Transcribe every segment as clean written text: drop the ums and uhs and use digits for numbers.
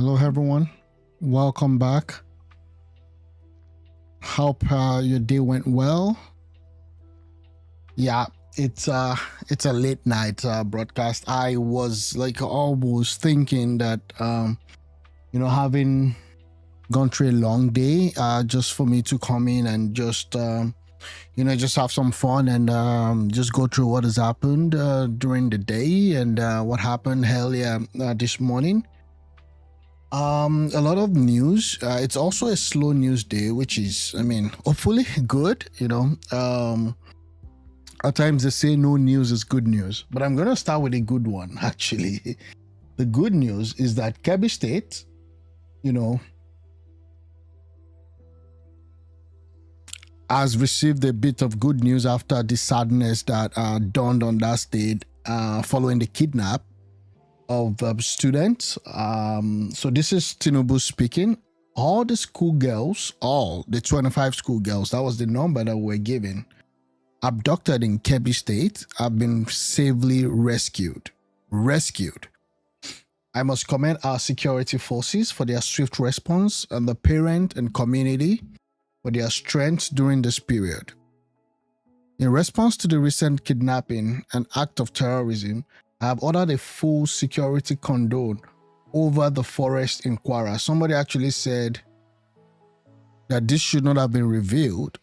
Hello, everyone. Welcome back. Hope your day went well. Yeah, it's a late night broadcast. I was like almost thinking that having gone through a long day, just for me to come in and just just have some fun and just go through what has happened during the day and what happened earlier this morning. A lot of news. It's also a slow news day, which is, hopefully good. At times they say no news is good news, but I'm going to start with a good one, actually. The good news is that Kebbi State, has received a bit of good news after the sadness that dawned on that state following the kidnap of students. So this is Tinubu speaking. All the schoolgirls, all the 25 schoolgirls, that was the number that we're given, abducted in Kebbi State, have been safely rescued. I must commend our security forces for their swift response and the parent and community for their strength during this period. In response to the recent kidnapping and act of terrorism, I have ordered a full security cordon over the forest in Kwara. Somebody actually said that this should not have been revealed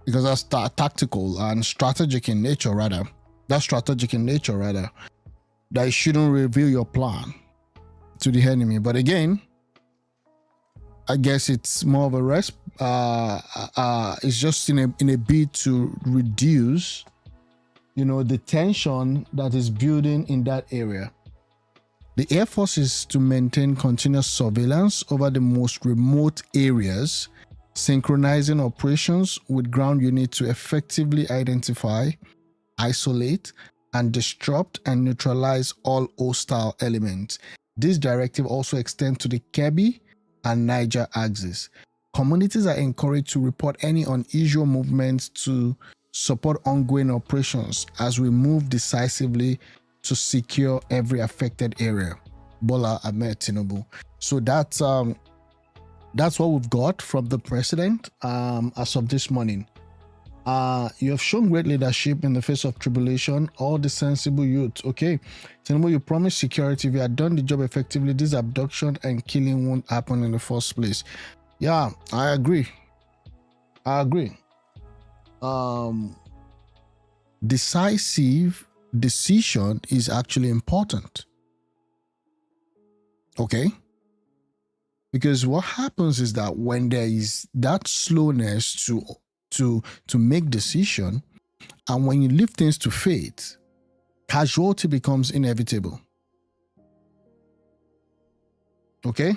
because that's tactical and strategic in nature, rather. That you shouldn't reveal your plan to the enemy. But again, I guess it's more of a it's just in a bid to reduce the tension that is building in that area. The Air Force is to maintain continuous surveillance over the most remote areas, synchronizing operations with ground units to effectively identify, isolate, and disrupt and neutralize all hostile elements. This directive also extends to the Kebbi and Niger axis. Communities are encouraged to report any unusual movements to support ongoing operations as we move decisively to secure every affected area. Bola Ahmed Tinubu. So that's what we've got from the president as of this morning. You have shown great leadership in the face of tribulation, all the sensible youth. Okay, Tinubu, you promised security. If you had done the job effectively, this abduction and killing won't happen in the first place. Yeah, I agree. Decisive decision is actually important. Okay? Because what happens is that when there is that slowness to make decision, and when you leave things to fate, casualty becomes inevitable. Okay?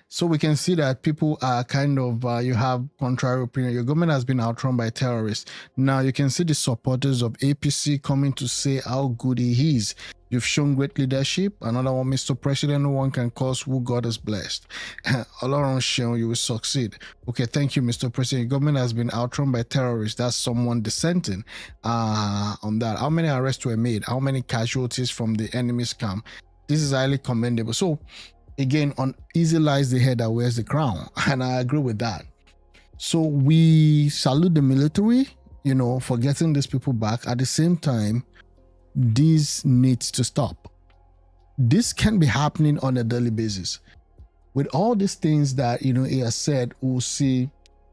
So we can see that people are kind of, you have contrary opinion. Your government has been outrun by terrorists. Now you can see the supporters of APC coming to say how good he is. You've shown great leadership. Another one, Mr. President, no one can cause who God has blessed. Along you will succeed. Okay, thank you, Mr. President. Your government has been outrun by terrorists. That's someone dissenting on that. How many arrests were made? How many casualties from the enemy's camp? This is highly commendable. So, again, on easy lies the head that wears the crown. And I agree with that. So we salute the military, for getting these people back. At the same time, this needs to stop. This can be happening on a daily basis. With all these things that, he has said, we'll see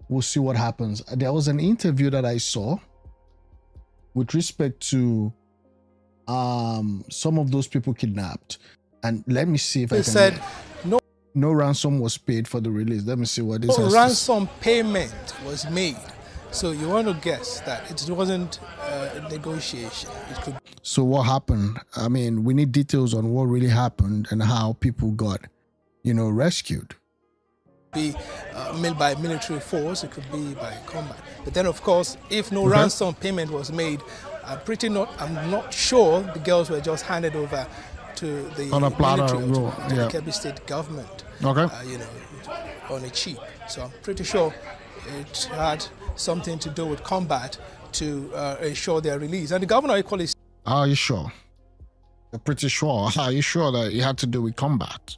what happens. There was an interview that I saw with respect to some of those people kidnapped. And let me see if I can. Said no ransom was paid for the release. Let me see what this no ransom payment was made. So you want to guess that it wasn't a negotiation. It could. So what happened? We need details on what really happened and how people got, rescued. Be made by military force. It could be by combat. But then, of course, if no ransom payment was made, I'm not sure the girls were just handed over to the on a platter, to the Kebbi State government, on a cheap. So I'm pretty sure it had something to do with combat to ensure their release. And the governor equally. Are you sure? You're pretty sure. Are you sure that it had to do with combat?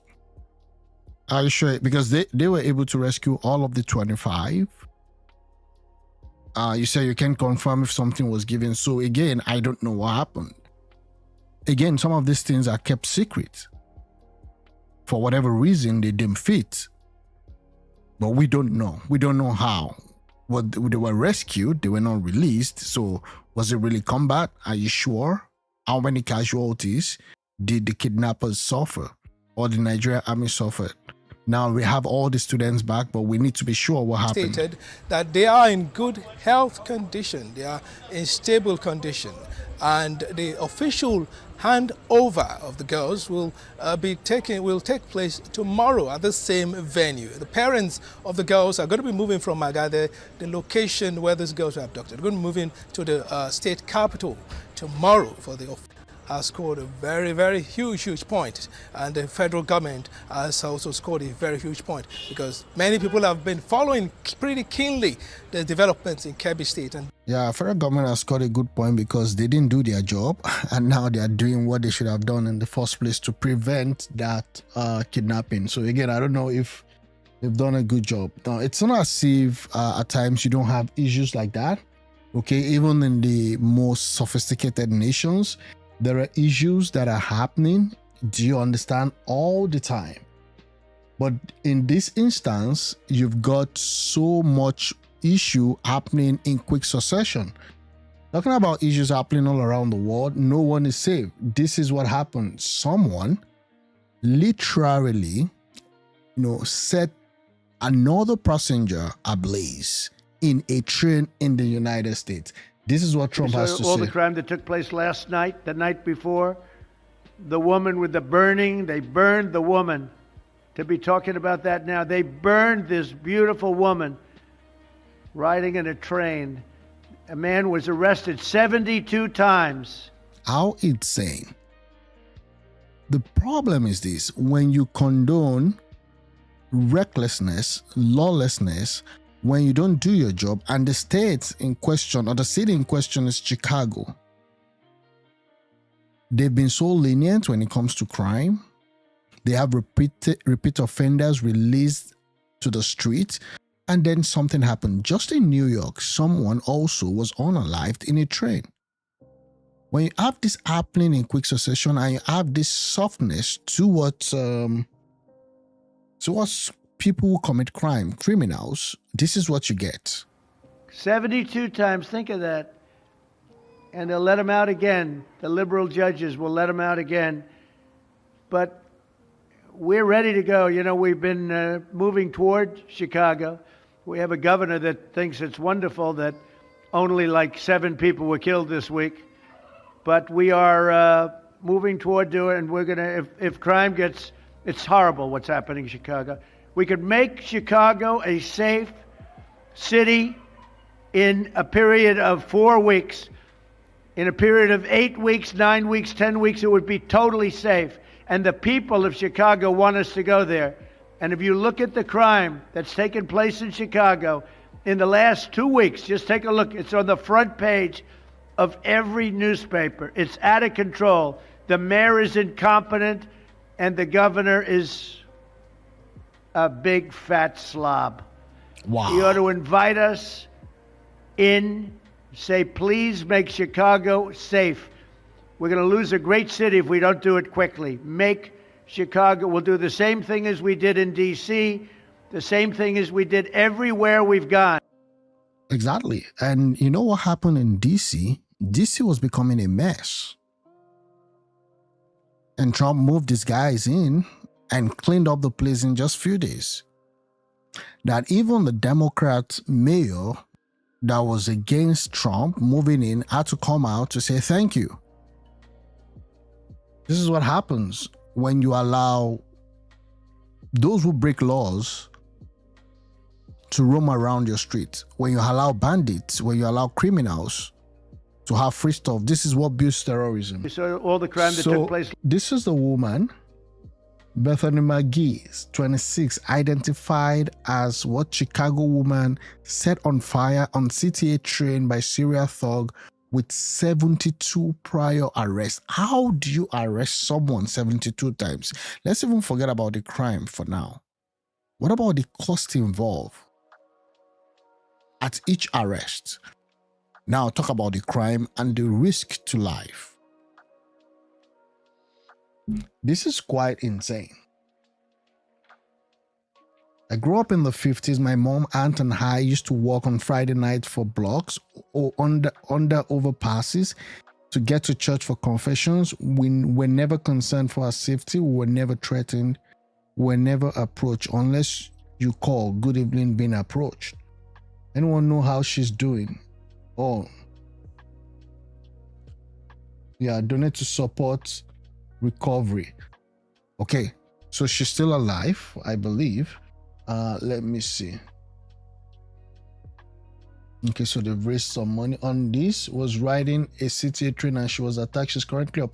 Are you sure? Because they were able to rescue all of the 25. You say you can't confirm if something was given. So again, I don't know what happened. Again, some of these things are kept secret. For whatever reason, they didn't fit. But we don't know. We don't know how. Well, they were rescued. They were not released. So was it really combat? Are you sure? How many casualties did the kidnappers suffer? Or the Nigerian army suffered? Now we have all the students back, but we need to be sure what happened. Stated that they are in good health condition, they are in stable condition, and the official handover of the girls will take place tomorrow at the same venue. The parents of the girls are going to be moving from Magade, the location where these girls were abducted. They're going to be moving to the state capital tomorrow for the has scored a very, very huge point, and the federal government has also scored a very huge point, because many people have been following pretty keenly the developments in Kebbi State. And yeah, federal government has scored a good point because they didn't do their job, and now they are doing what they should have done in the first place to prevent that kidnapping. So again, I don't know if they've done a good job. Now, it's not as if at times you don't have issues like that. Okay, even in the most sophisticated nations, there are issues that are happening, do you understand, all the time. But in this instance, you've got so much issue happening in quick succession. Talking about issues happening all around the world, no one is safe. This is what happened. Someone literally, set another passenger ablaze in a train in the United States. This is what Trump has to say. All the crime that took place last night, the night before, the woman with the burning, they burned the woman. To be talking about that now, they burned this beautiful woman riding in a train. A man was arrested 72 times. How insane. The problem is this: when you condone recklessness, lawlessness, when you don't do your job, and the state in question, or the city in question, is Chicago. They've been so lenient when it comes to crime. They have repeat offenders released to the street, and then something happened. Just in New York, someone also was unalived in a train. When you have this happening in quick succession, and you have this softness towards people who commit crime, criminals, this is what you get. 72 times, think of that. And they'll let them out again. The liberal judges will let them out again. But we're ready to go. We've been moving toward Chicago. We have a governor that thinks it's wonderful that only like 7 people were killed this week. But we are moving toward doing it, and we're going to, if crime gets, it's horrible what's happening in Chicago. We could make Chicago a safe city in a period of 4 weeks. In a period of 8 weeks, 9 weeks, 10 weeks, it would be totally safe. And the people of Chicago want us to go there. And if you look at the crime that's taken place in Chicago in the last 2 weeks, just take a look. It's on the front page of every newspaper. It's out of control. The mayor is incompetent, and the governor is a big fat slob. Wow. He ought to invite us in, say, please make Chicago safe. We're going to lose a great city if we don't do it quickly. Make Chicago, we'll do the same thing as we did in D.C., the same thing as we did everywhere we've gone. Exactly. And you know what happened in D.C.? D.C. was becoming a mess. And Trump moved his guys in and cleaned up the place in just a few days. That even the Democrat mayor that was against Trump moving in had to come out to say thank you. This is what happens when you allow those who break laws to roam around your street. When you allow bandits, when you allow criminals to have free stuff. This is what builds terrorism. We saw all the crime that took place. This is the woman, Bethany McGee, 26, identified as what Chicago woman set on fire on CTA train by serial thug with 72 prior arrests. How do you arrest someone 72 times? Let's even forget about the crime for now. What about the cost involved at each arrest? Now talk about the crime and the risk to life. This is quite insane. I grew up in the 50s. My mom, aunt, and I used to walk on Friday night for blocks or under overpasses to get to church for confessions. We were never concerned for our safety. We were never threatened. We were never approached unless you call good evening being approached. Anyone know how she's doing? Oh, yeah, donate to support recovery. Okay, so she's still alive, I believe. Let me see. Okay, so they've raised some money on this. Was riding a CTA train and she was attacked. She's currently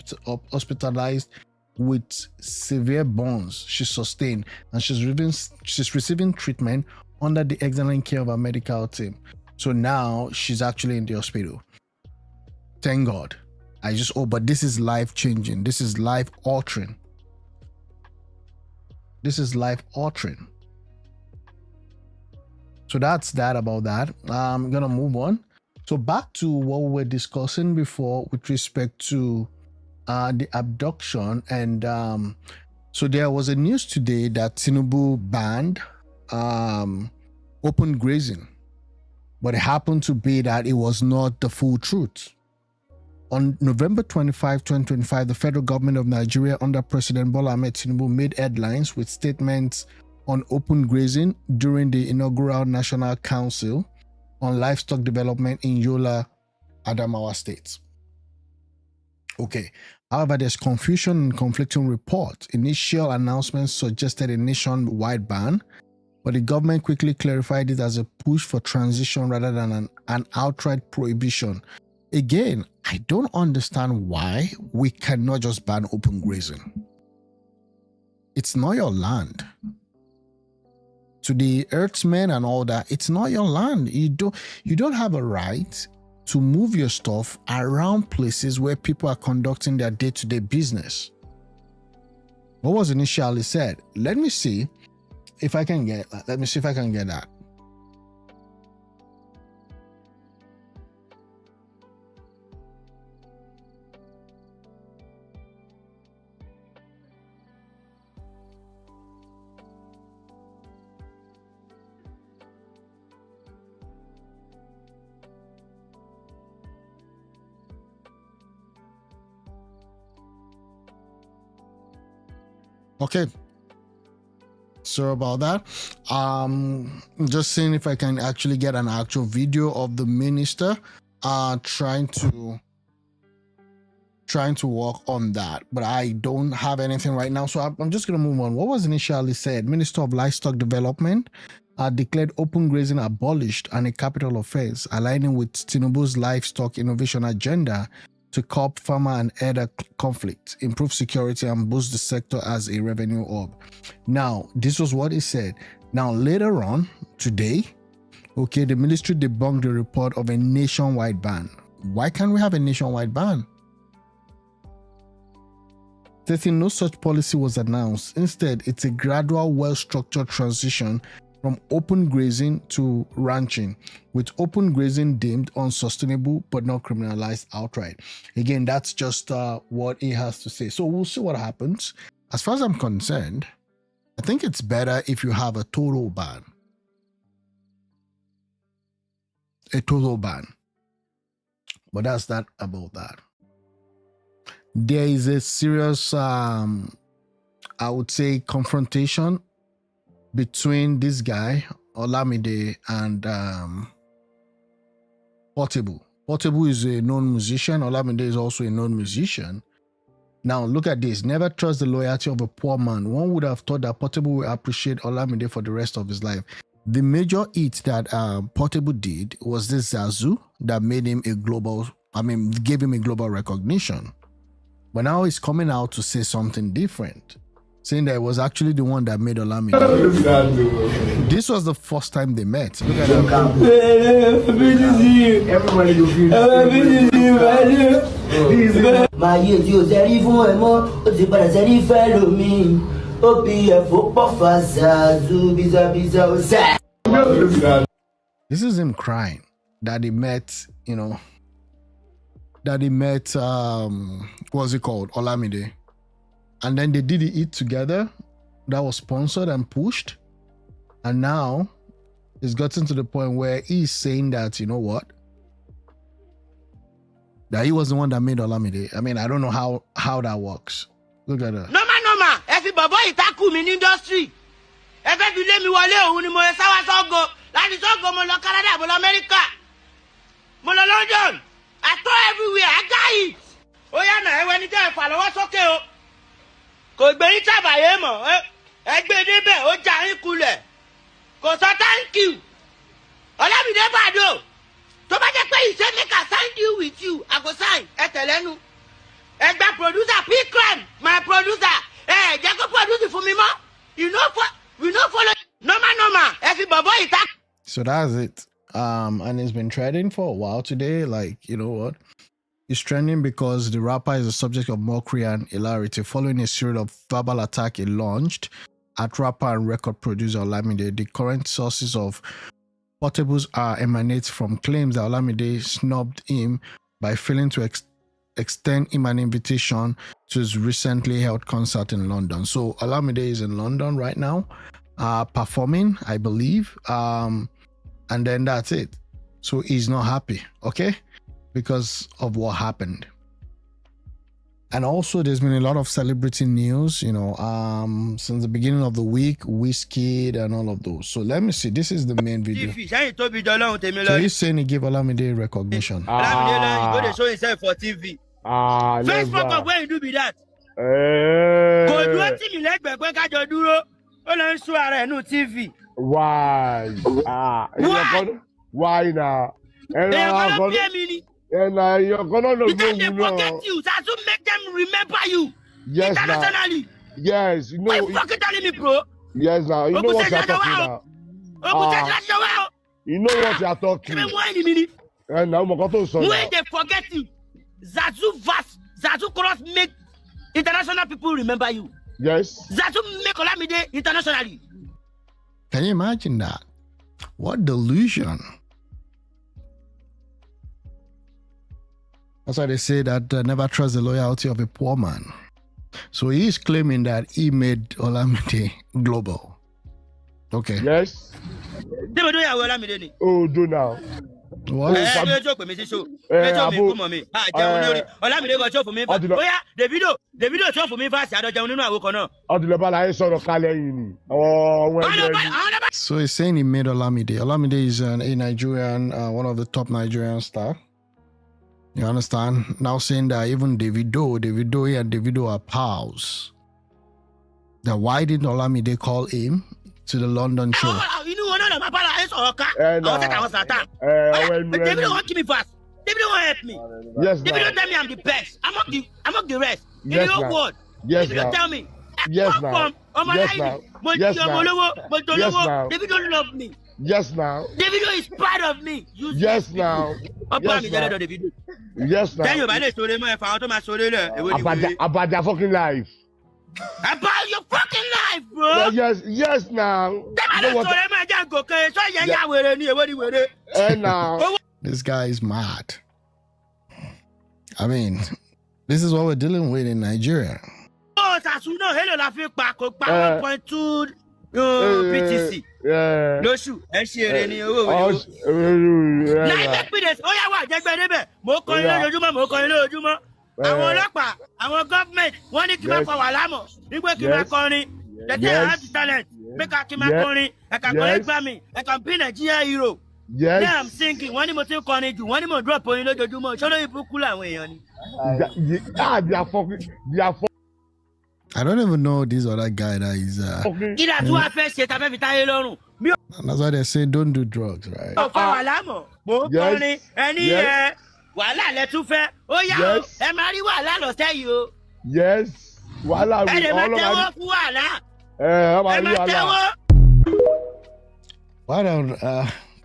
hospitalized with severe burns she sustained, and she's receiving treatment under the excellent care of our medical team. So now she's actually in the hospital. Thank God. But this is life changing. This is life altering. This is life altering. So that's that about that. I'm gonna move on. So back to what we were discussing before with respect to the abduction, and so there was a news today that Tinubu banned open grazing, but it happened to be that it was not the full truth. On November 25, 2025, the federal government of Nigeria under President Bola Ahmed Tinubu made headlines with statements on open grazing during the inaugural National Council on Livestock Development in Yola, Adamawa State. Okay, however, there's confusion and conflicting reports. Initial announcements suggested a nationwide ban, but the government quickly clarified it as a push for transition rather than an outright prohibition. Again, I don't understand why we cannot just ban open grazing. It's not your land. To the herdsmen and all that, it's not your land. You don't have a right to move your stuff around places where people are conducting their day-to-day business. What was initially said? Let me see if I can get that. Okay, so about that, just seeing if I can actually get an actual video of the minister trying to work on that, but I don't have anything right now, so I'm just gonna move on. What was initially said? Minister of Livestock Development declared open grazing abolished and a capital offense, aligning with Tinubu's livestock innovation agenda to curb farmer and herder conflict, improve security, and boost the sector as a revenue hub. Now, this was what he said. Now, later on today, okay, the ministry debunked the report of a nationwide ban. Why can't we have a nationwide ban? Stating no such policy was announced. Instead, it's a gradual, well-structured transition from open grazing to ranching, with open grazing deemed unsustainable but not criminalized outright. Again, that's just what he has to say. So we'll see what happens. As far as I'm concerned, I think it's better if you have a total ban. A total ban. But that's that about that. There is a serious, I would say, confrontation between this guy, Olamide, and Portable. Portable is a known musician. Olamide is also a known musician. Now, look at this. Never trust the loyalty of a poor man. One would have thought that Portable will appreciate Olamide for the rest of his life. The major hit that Portable did was this Zazu that made him gave him a global recognition. But now he's coming out to say something different, saying that it was actually the one that made Olamide. This was the first time they met. Look at that. Everybody will be This is him crying that he met, what's it called? Olamide. And then they did it eat together. That was sponsored and pushed. And now it's gotten to the point where he's saying that, you know what? That he was the one that made Olamide. I mean, I don't know how that works. Look at that. Normal. Every babo itaku in industry. Every vile mi wale ohun ni mo sawa sogo. Láti sogo mo lọ Canada, mo lọ America. Mo lọ London. I tour everywhere. I got it. Ó yá na ewe ni je fa lọ́wọ́ sókè o. Kò gbé yín tabaye mo. Ẹ gbé débẹ̀ ó já yín kulẹ̀. Kò sọ thank you. Olamide bado. Tó bá jẹ́ pé iṣẹ́ make a sign deal with you, I go sign. Ẹ tẹ̀lẹ́nu. Ẹgbẹ́ producer P-Crime, my producer. Jẹ́ kó produce fún mi mọ́. We no follow. Normal. Every babo ita. So that's it. And it's been trending for a while today. Like, you know what? It's trending because the rapper is the subject of mockery and hilarity following a series of verbal attacks he launched at rapper and record producer Olamide. The current sources of Portables emanate from claims that Olamide snubbed him by failing to extend him an invitation to his recently held concert in London. So Olamide is in London right now, performing, I believe, and then that's it. So he's not happy, okay, because of what happened. And also, there's been a lot of celebrity news, since the beginning of the week, Wizkid and all of those. So let me see. This is the main video. So he's saying he gave Olamide recognition. Olamide, you go to show himself for TV. First fuck when you do be that. Go do a TV like when kajo duro. O lo show ara no TV. Why? Why now? And you're gonna know. Because they forget you. That's to make them remember you. Yes, internationally. Now. Yes, you know. Why you fucking telling me, bro? Yes, now. You know what you're talking about. You know what you're talking about. And now, when they forget you, Zazu Cross make international people remember you. Yes. Zazu make Olamide internationally. Can you imagine that? What delusion. That's why they say that never trust the loyalty of a poor man. So he is claiming that he made Olamide global. Okay. Yes. Oh, do now. What? The video show for me fast. So he's saying he made Olamide. Olamide is a Nigerian, one of the top Nigerian stars. You understand? Now saying that even Davido and Davido are pals. Then why didn't Olamide call him to the London show? Davido won't give me fast. Davido won't help me. Yes, Davido tell me I'm the best. I'm not the rest. Yes, in the whole world. Yes, Davido tell me. Yes, now. Yes, now. Yes, now. Davido love me. Yes, now. Davido is proud of me. Yes, now. Yes, now. Yes, now. Tell you about the story, my father, my story. About their fucking life. About your fucking life, bro. Yes, now. And now. This guy is mad. I mean, this is what we're dealing with in Nigeria. Oh, that's no hello la fi pa ko pa 1.2 PTC. Yeah. Lóṣù ẹ ṣe ere ni owó wo. Na make me this. Ó yá wá jẹ́ gbe níbẹ̀. Mo kọrin lójoojúmọ́. Àwọn ọlọ́pàá, àwọn government, wọ́n ní kí máa fa wàhálà mọ̀. Nígbà kí máa kọrin. They have the talent. Make a kí máa kọrin. I can collect Grammy. I can be Nigeria hero. Yes. Now I'm thinking, wọ́n ní mo ti ń kọrin jù, wọ́n ní mo drop orin lójoojúmọ́. Ṣé olóyìn burúkú làwọn èèyàn ni? They are fucking. I don't even know this other guy that is. Kí la tún wá fẹ́ ṣe ta fẹ́ fi táyé lọ́rùn? That's why they say don't do drugs, right? Ó fa wàhálà mọ̀. Mo kọrin ẹni yẹn. Wàhálà lẹ tún fẹ́. Ó yá o, ẹ máa rí wàhálà lọ́sẹ̀ yìí o. Yes. Wàhálà ẹ lè máa tẹ́wọ́ fún wàhálà. Ẹ máa tẹ́wọ́.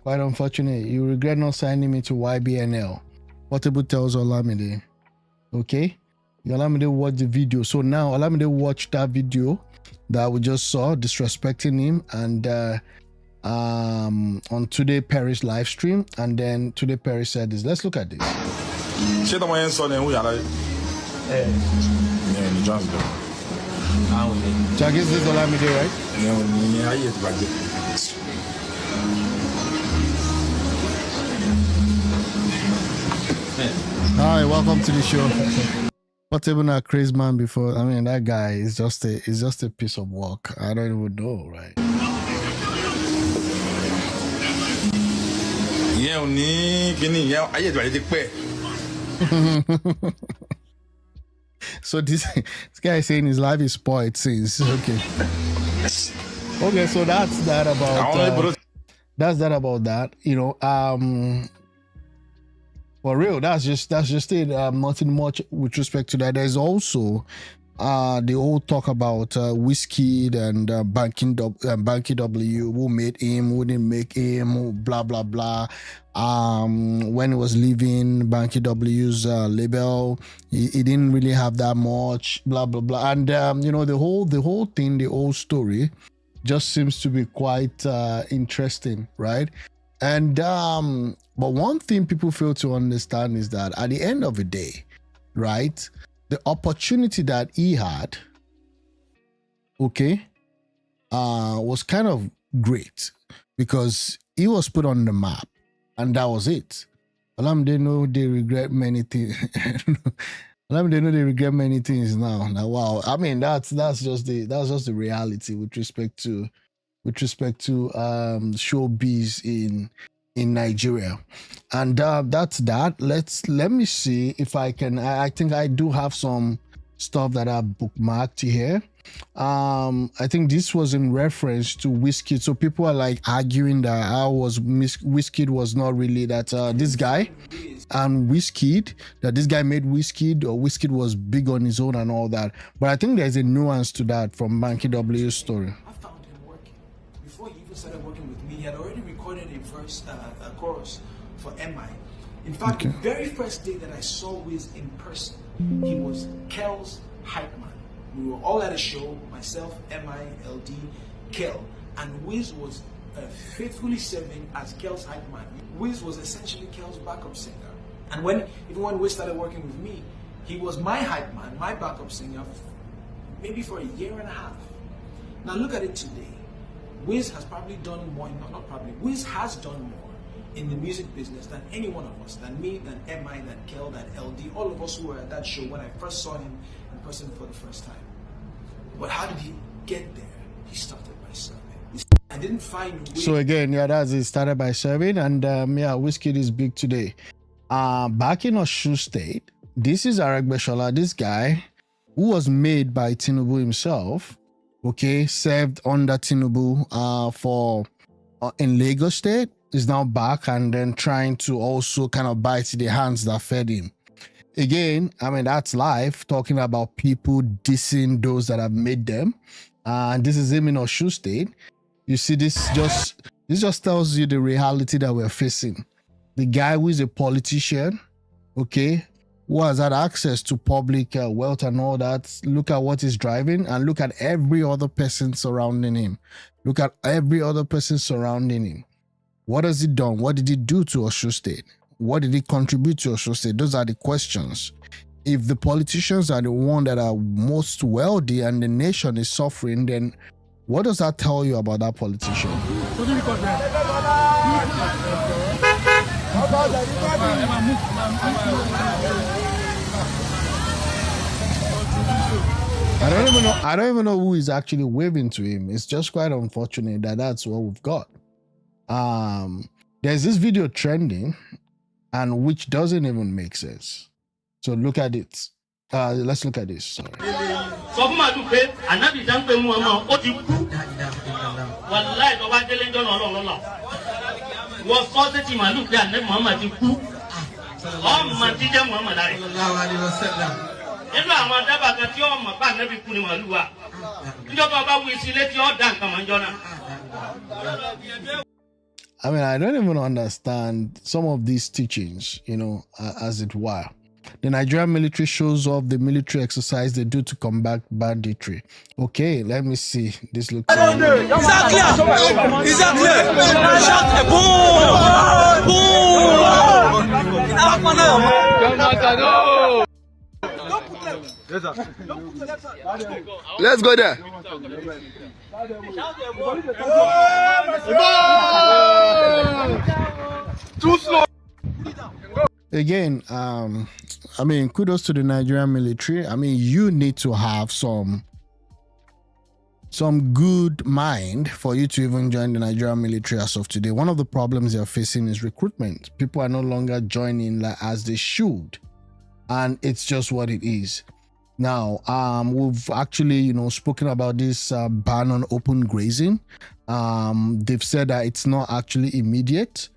Quite unfortunate. You regret not signing me to YBNL. Portable tells Olamide. Okay? Olamide watched the video. So now Olamide watched that video that we just saw disrespecting him, and on Today Paris live stream, and then Today Paris said this. Let's look at this. Jack, is this Olamide, right? Hi, welcome to the show. What even a crazy man before? I mean, that guy is just a piece of work. I don't even know, right? So this guy is saying his life is spoiled since. Okay. Okay, so that's that about that. You know, for real, that's just it. Nothing much with respect to that. There's also the whole talk about Wizkid and Banky W, who made him, who didn't make him, blah blah blah. When he was leaving Banky W's label, he didn't really have that much, blah blah blah. And you know, the whole thing, the whole story, just seems to be quite interesting, right? And but one thing people fail to understand is that at the end of the day, right, the opportunity that he had, okay, was kind of great because he was put on the map, and that was it. They know they regret many things. They know they regret many things now. Now, wow, I mean that's just the reality with respect to showbiz in Nigeria. And that's that. Let me see if I can. I think I do have some stuff that I bookmarked here. I think this was in reference to Wizkid. So people are like arguing that Wizkid was not really that this guy and Wizkid, that this guy made Wizkid, or Wizkid was big on his own and all that. But I think there's a nuance to that from Banky W's story. I found him working. Before he even started working with me, he had already recorded a chorus for MI. In fact, the very first day that I saw Wiz in person, he was Kel's hype man. We were all at a show, myself, MI, LD, Kel, and Wiz was faithfully serving as Kel's hype man. Wiz was essentially Kel's backup singer. And even when Wiz started working with me, he was my hype man, my backup singer, maybe for a year and a half. Now look at it today. Wiz has probably done more, not probably, Wiz has done more in the music business than any one of us, than me, than MI, than Kel, than LD, all of us who were at that show when I first saw him in person for the first time. But how did he get there? He started by serving. I didn't find Wiz. So again, yeah, that's it. Started by serving, and yeah, Wizkid is big today. Back in Osun State, this is Aregbesola, this guy who was made by Tinubu himself, okay, served under Tinubu in Lagos State, is now back and then trying to also kind of bite the hands that fed him. Again, I mean, that's life, talking about people dissing those that have made them. And this is him in Osun State. You see, this just tells you the reality that we're facing. The guy who is a politician, okay, who has had access to public wealth and all that, look at what he's driving and look at every other person surrounding him. Look at every other person surrounding him. What has he done? What did he do to Osun State? What did he contribute to Osun State? Those are the questions. If the politicians are the ones that are most wealthy and the nation is suffering, then what does that tell you about that politician? I don't even know who is actually waving to him. It's just quite unfortunate that that's what we've got. There's this video trending, and which doesn't even make sense. So look at it. Let's look at this. Sorry. I mean, I don't even understand some of these teachings, you know, as it were. The Nigerian military shows off the military exercise they do to combat banditry. Okay, let me see. This looks... Exactly. Let's go there. Too slow. Again, I mean, kudos to the Nigerian military. I mean, you need to have some good mind for you to even join the Nigerian military as of today. One of the problems they're facing is recruitment. People are no longer joining as they should, and it's just what it is. Now, we've actually, spoken about this ban on open grazing. They've said that it's not actually immediate.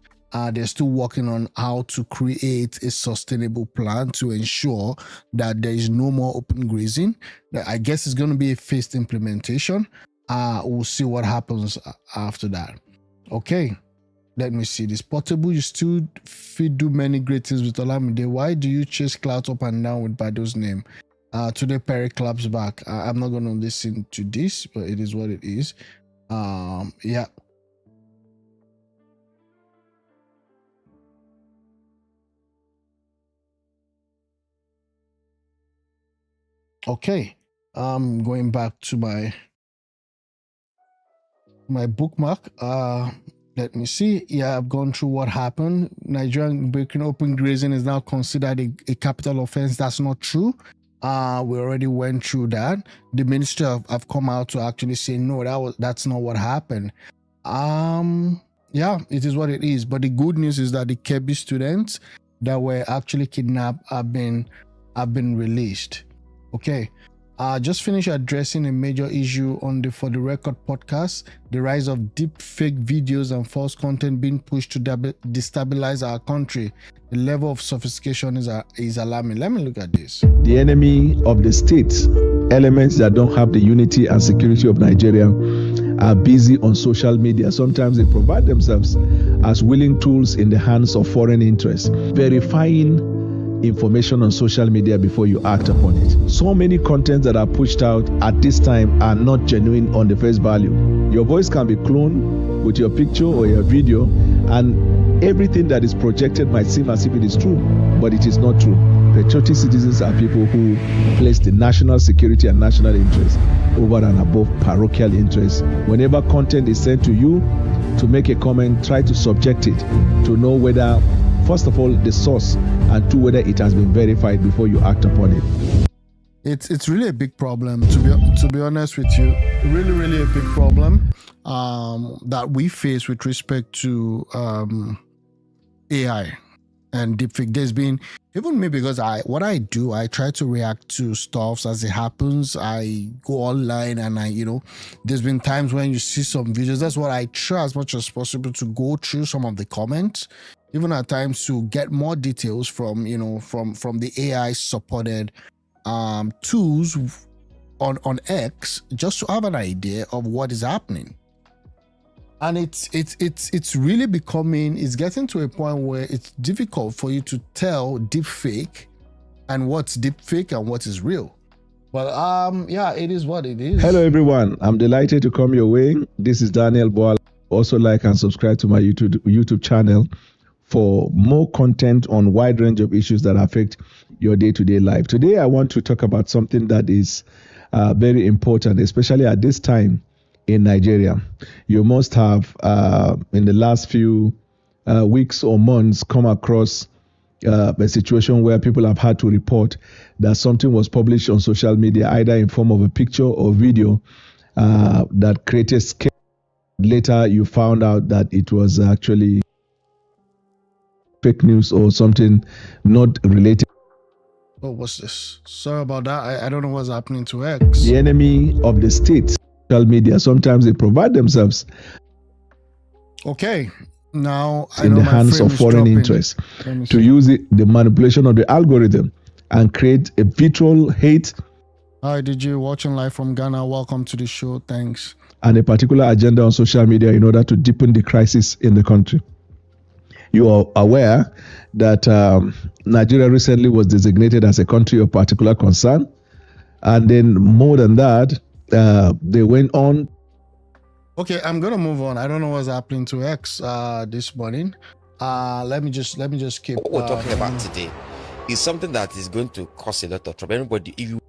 They're still working on how to create a sustainable plan to ensure that there is no more open grazing. I guess it's going to be a phased implementation. We'll see what happens after that. Okay, let me see this. Portable, you still do many great things with Olamide. Why do you chase clout up and down with Bado's name? Today Perry claps back. I'm not going to listen to this, but it is what it is. Yeah. Okay, going back to my bookmark. Let me see. Yeah, I've gone through what happened. Nigerian breaking open grazing is now considered a capital offense. That's not true. We already went through that. The ministry have come out to actually say no, that's not what happened. Yeah, it is what it is. But the good news is that the Kebbi students that were actually kidnapped have been released. Okay, just finished addressing a major issue on the For the Record podcast, the rise of deep fake videos and false content being pushed to destabilize our country. The level of sophistication is alarming. Let me look at this. The enemy of the state, elements that don't have the unity and security of Nigeria, are busy on social media. Sometimes they provide themselves as willing tools in the hands of foreign interests, verifying information on social media before you act upon it. So many contents that are pushed out at this time are not genuine on the face value. Your voice can be cloned with your picture or your video, and everything that is projected might seem as if it is true, but it is not true. Patriotic citizens are people who place the national security and national interest over and above parochial interests. Whenever content is sent to you to make a comment, try to subject it to know whether, first of all, the source, and two, whether it has been verified before you act upon it. It's really a big problem, to be honest with you. Really a big problem that we face with respect to AI and deepfake. There's been, even me, because I try to react to stuff as it happens. I go online and there's been times when you see some videos. That's what I try as much as possible to go through some of the comments, even at times to get more details from the AI supported tools on X, just to have an idea of what is happening. And it's really it's getting to a point where it's difficult for you to tell deep fake and what's deep fake and what is real. But yeah, it is what it is. Hello everyone, I'm delighted to come your way. This is Daniel Boal. Also like and subscribe to my YouTube channel for more content on a wide range of issues that affect your day-to-day life. Today I want to talk about something that is very important, especially at this time in Nigeria. You must have in the last few weeks or months come across a situation where people have had to report that something was published on social media, either in form of a picture or video that created scare. Later you found out that it was actually fake news or something not related. Oh, what's this? Sorry about that. I don't know what's happening to X. The enemy of the state, social media, sometimes they provide themselves okay. Now in the hands of foreign interests to use the manipulation of the algorithm and create a vitriol, hate. Hi, did you watching live from Ghana? Welcome to the show. Thanks. And a particular agenda on social media in order to deepen the crisis in the country. You are aware that Nigeria recently was designated as a country of particular concern. And then more than that, they went on. Okay, I'm gonna move on. I don't know what's happening to X this morning. Let me just keep. What we're talking about today is something that is going to cause a lot of trouble. Anybody, if you.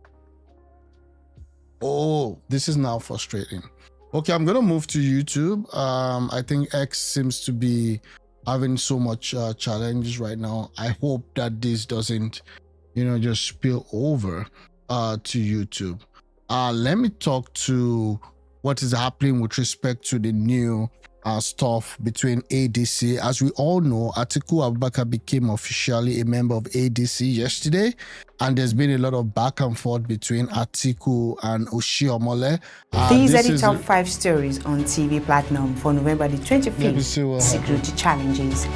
Oh, this is now frustrating. Okay, I'm gonna move to YouTube. I think X seems to be having so much challenges right now. I hope that this doesn't, just spill over to YouTube. Let me talk to what is happening with respect to the new stuff between ADC. As we all know, Atiku Abubakar became officially a member of ADC yesterday, and there's been a lot of back and forth between Atiku and Oshiomhole. These are the top 5 stories on TV Platinum for November the 25th. Security challenges.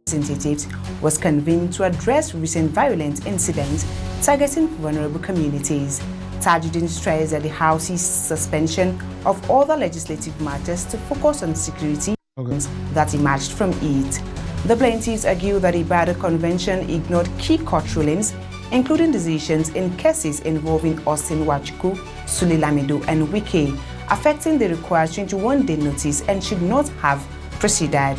Representatives was convened to address recent violent incidents targeting vulnerable communities. Tajuddin stressed that the House's suspension of other legislative matters to focus on security that emerged from it. The plaintiffs argue that the Ibadan Convention ignored key court rulings, including decisions in cases involving Austin Wachuku, Sule Lamido, and Wike, affecting the required 21-day notice and should not have proceeded.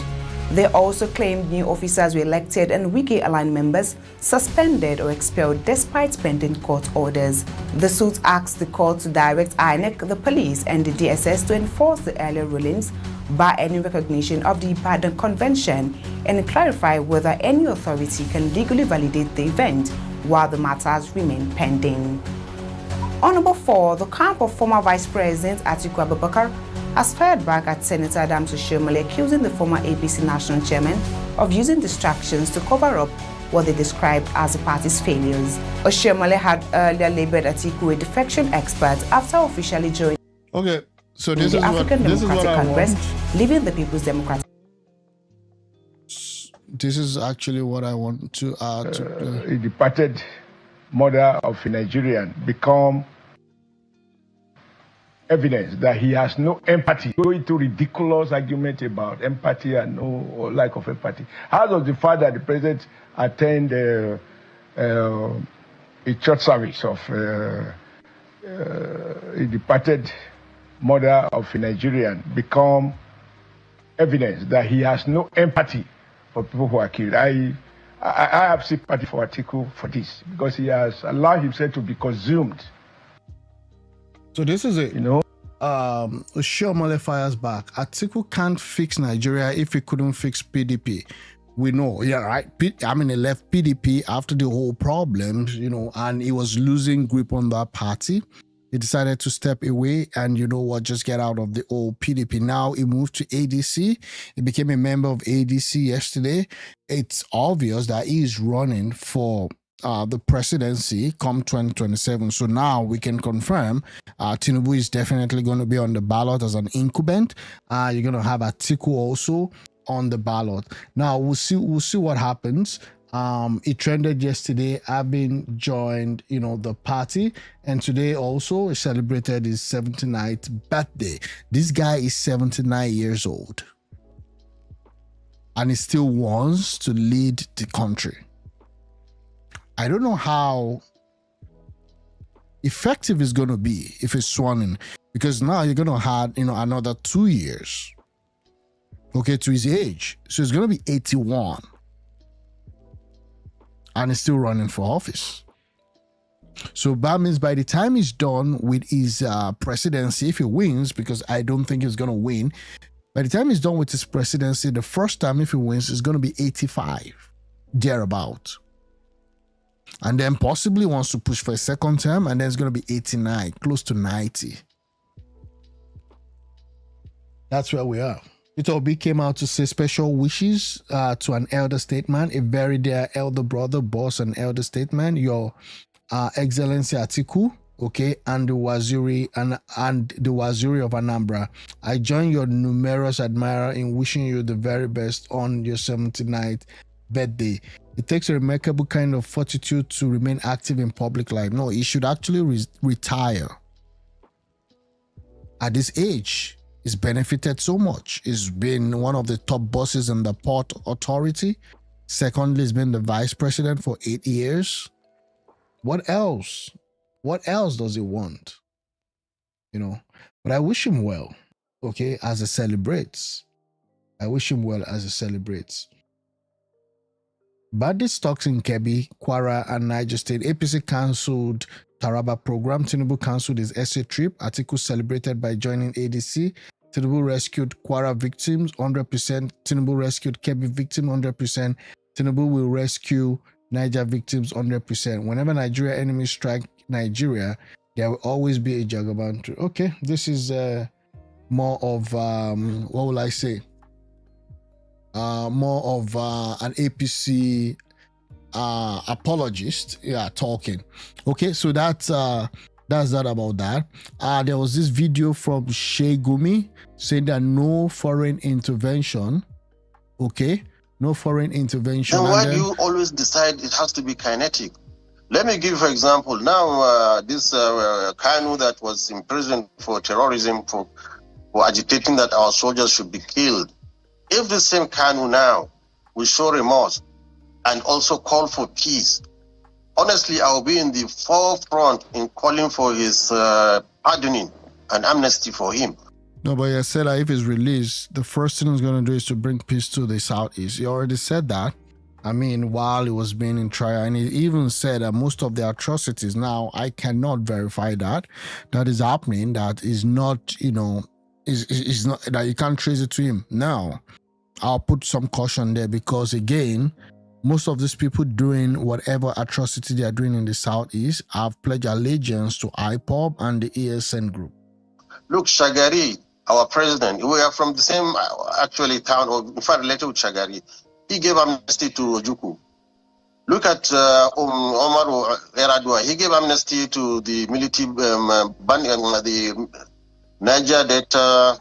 They also claimed new officers were elected and Wike-aligned members suspended or expelled despite pending court orders. The suit asked the court to direct INEC, the police, and the DSS to enforce the earlier rulings by any recognition of the Ibadan Convention and clarify whether any authority can legally validate the event while the matters remain pending. On number 4, the camp of former Vice President Atiku Abubakar has fired back at Senator Adams Oshiomhole, accusing the former APC national chairman of using distractions to cover up what they described as the party's failures. Oshiomhole had earlier labeled Atiku a defection expert after officially joining the African Democratic Congress, leaving the People's Democratic. This is actually what I want to add. A departed mother of a Nigerian become evidence that he has no empathy. Going to ridiculous argument about empathy and no lack of empathy. How does the fact that the president attend a church service of a departed mother of a Nigerian become evidence that he has no empathy for people who are killed? I have sympathy for Atiku for this because he has allowed himself to be consumed. So this is it. Oshiomhole fires back. Atiku can't fix Nigeria if he couldn't fix PDP. We know, yeah, right? He left PDP after the whole problems, and he was losing grip on that party. He decided to step away and just get out of the old PDP. Now he moved to ADC. He became a member of ADC yesterday. It's obvious that he is running for the presidency come 2027. So now we can confirm Tinubu is definitely going to be on the ballot as an incumbent. You're going to have Atiku also on the ballot. Now we'll see what happens. It trended yesterday, having joined, the party, and today also he celebrated his 79th birthday. This guy is 79 years old, and he still wants to lead the country. I don't know how effective it's going to be if it's sworn in, because now you're going to have, another 2 years, to his age. So it's going to be 81. And he's still running for office. So that means by the time he's done with his presidency, if he wins, because I don't think he's going to win, by the time he's done with his presidency, the first time if he wins is going to be 85, thereabout. And then possibly wants to push for a second term, and then it's going to be 89, close to 90. That's where we are. Peter Obi came out to say special wishes to an elder statesman, a very dear elder brother, boss, and elder statesman, your Excellency Atiku, and the Waziri and the Waziri of Anambra. I join your numerous admirers in wishing you the very best on your 79th birthday. It takes a remarkable kind of fortitude to remain active in public life. No, he should actually retire at this age. He's benefited so much. He's been one of the top bosses in the port authority. Secondly, he's been the vice president for 8 years. What else? What else does he want? You know, but I wish him well, okay, as he celebrates. I wish him well as he celebrates. Bandit stocks in Kebbi, Kwara, and Niger State. APC cancelled Taraba program. Tinubu cancelled his SA trip. Atiku celebrated by joining ADC. Tinubu rescued Kwara victims 100%. Tinubu rescued Kebbi victims 100%. Tinubu will rescue Niger victims 100%. Whenever Nigeria enemies strike Nigeria, there will always be a jagaban. Okay, this is more of what will I say? More of an APC apologist, talking. Okay, so that's that about that. There was this video from Shea Gumi saying that no foreign intervention. Okay, no foreign intervention. Then why do you always decide it has to be kinetic? Let me give you an example. Now, this Kanu that was imprisoned for terrorism, for agitating that our soldiers should be killed. If the same Kanu now will show remorse and also call for peace, honestly, I will be in the forefront in calling for his pardoning and amnesty for him. No, but you said that if he's released, the first thing he's going to do is to bring peace to the Southeast. He already said that. I mean, while he was being in trial, and he even said that most of the atrocities now, I cannot verify that is happening, that is not, is not, that you can't trace it to him. Now, I'll put some caution there because, again, most of these people doing whatever atrocity they are doing in the Southeast have pledged allegiance to IPOB and the ESN group. Look, Shagari, our president, we are from the same, actually, town, or in fact, related with Shagari. He gave amnesty to Ojukwu. Look at Omar Eradua. He gave amnesty to the military, the Niger Delta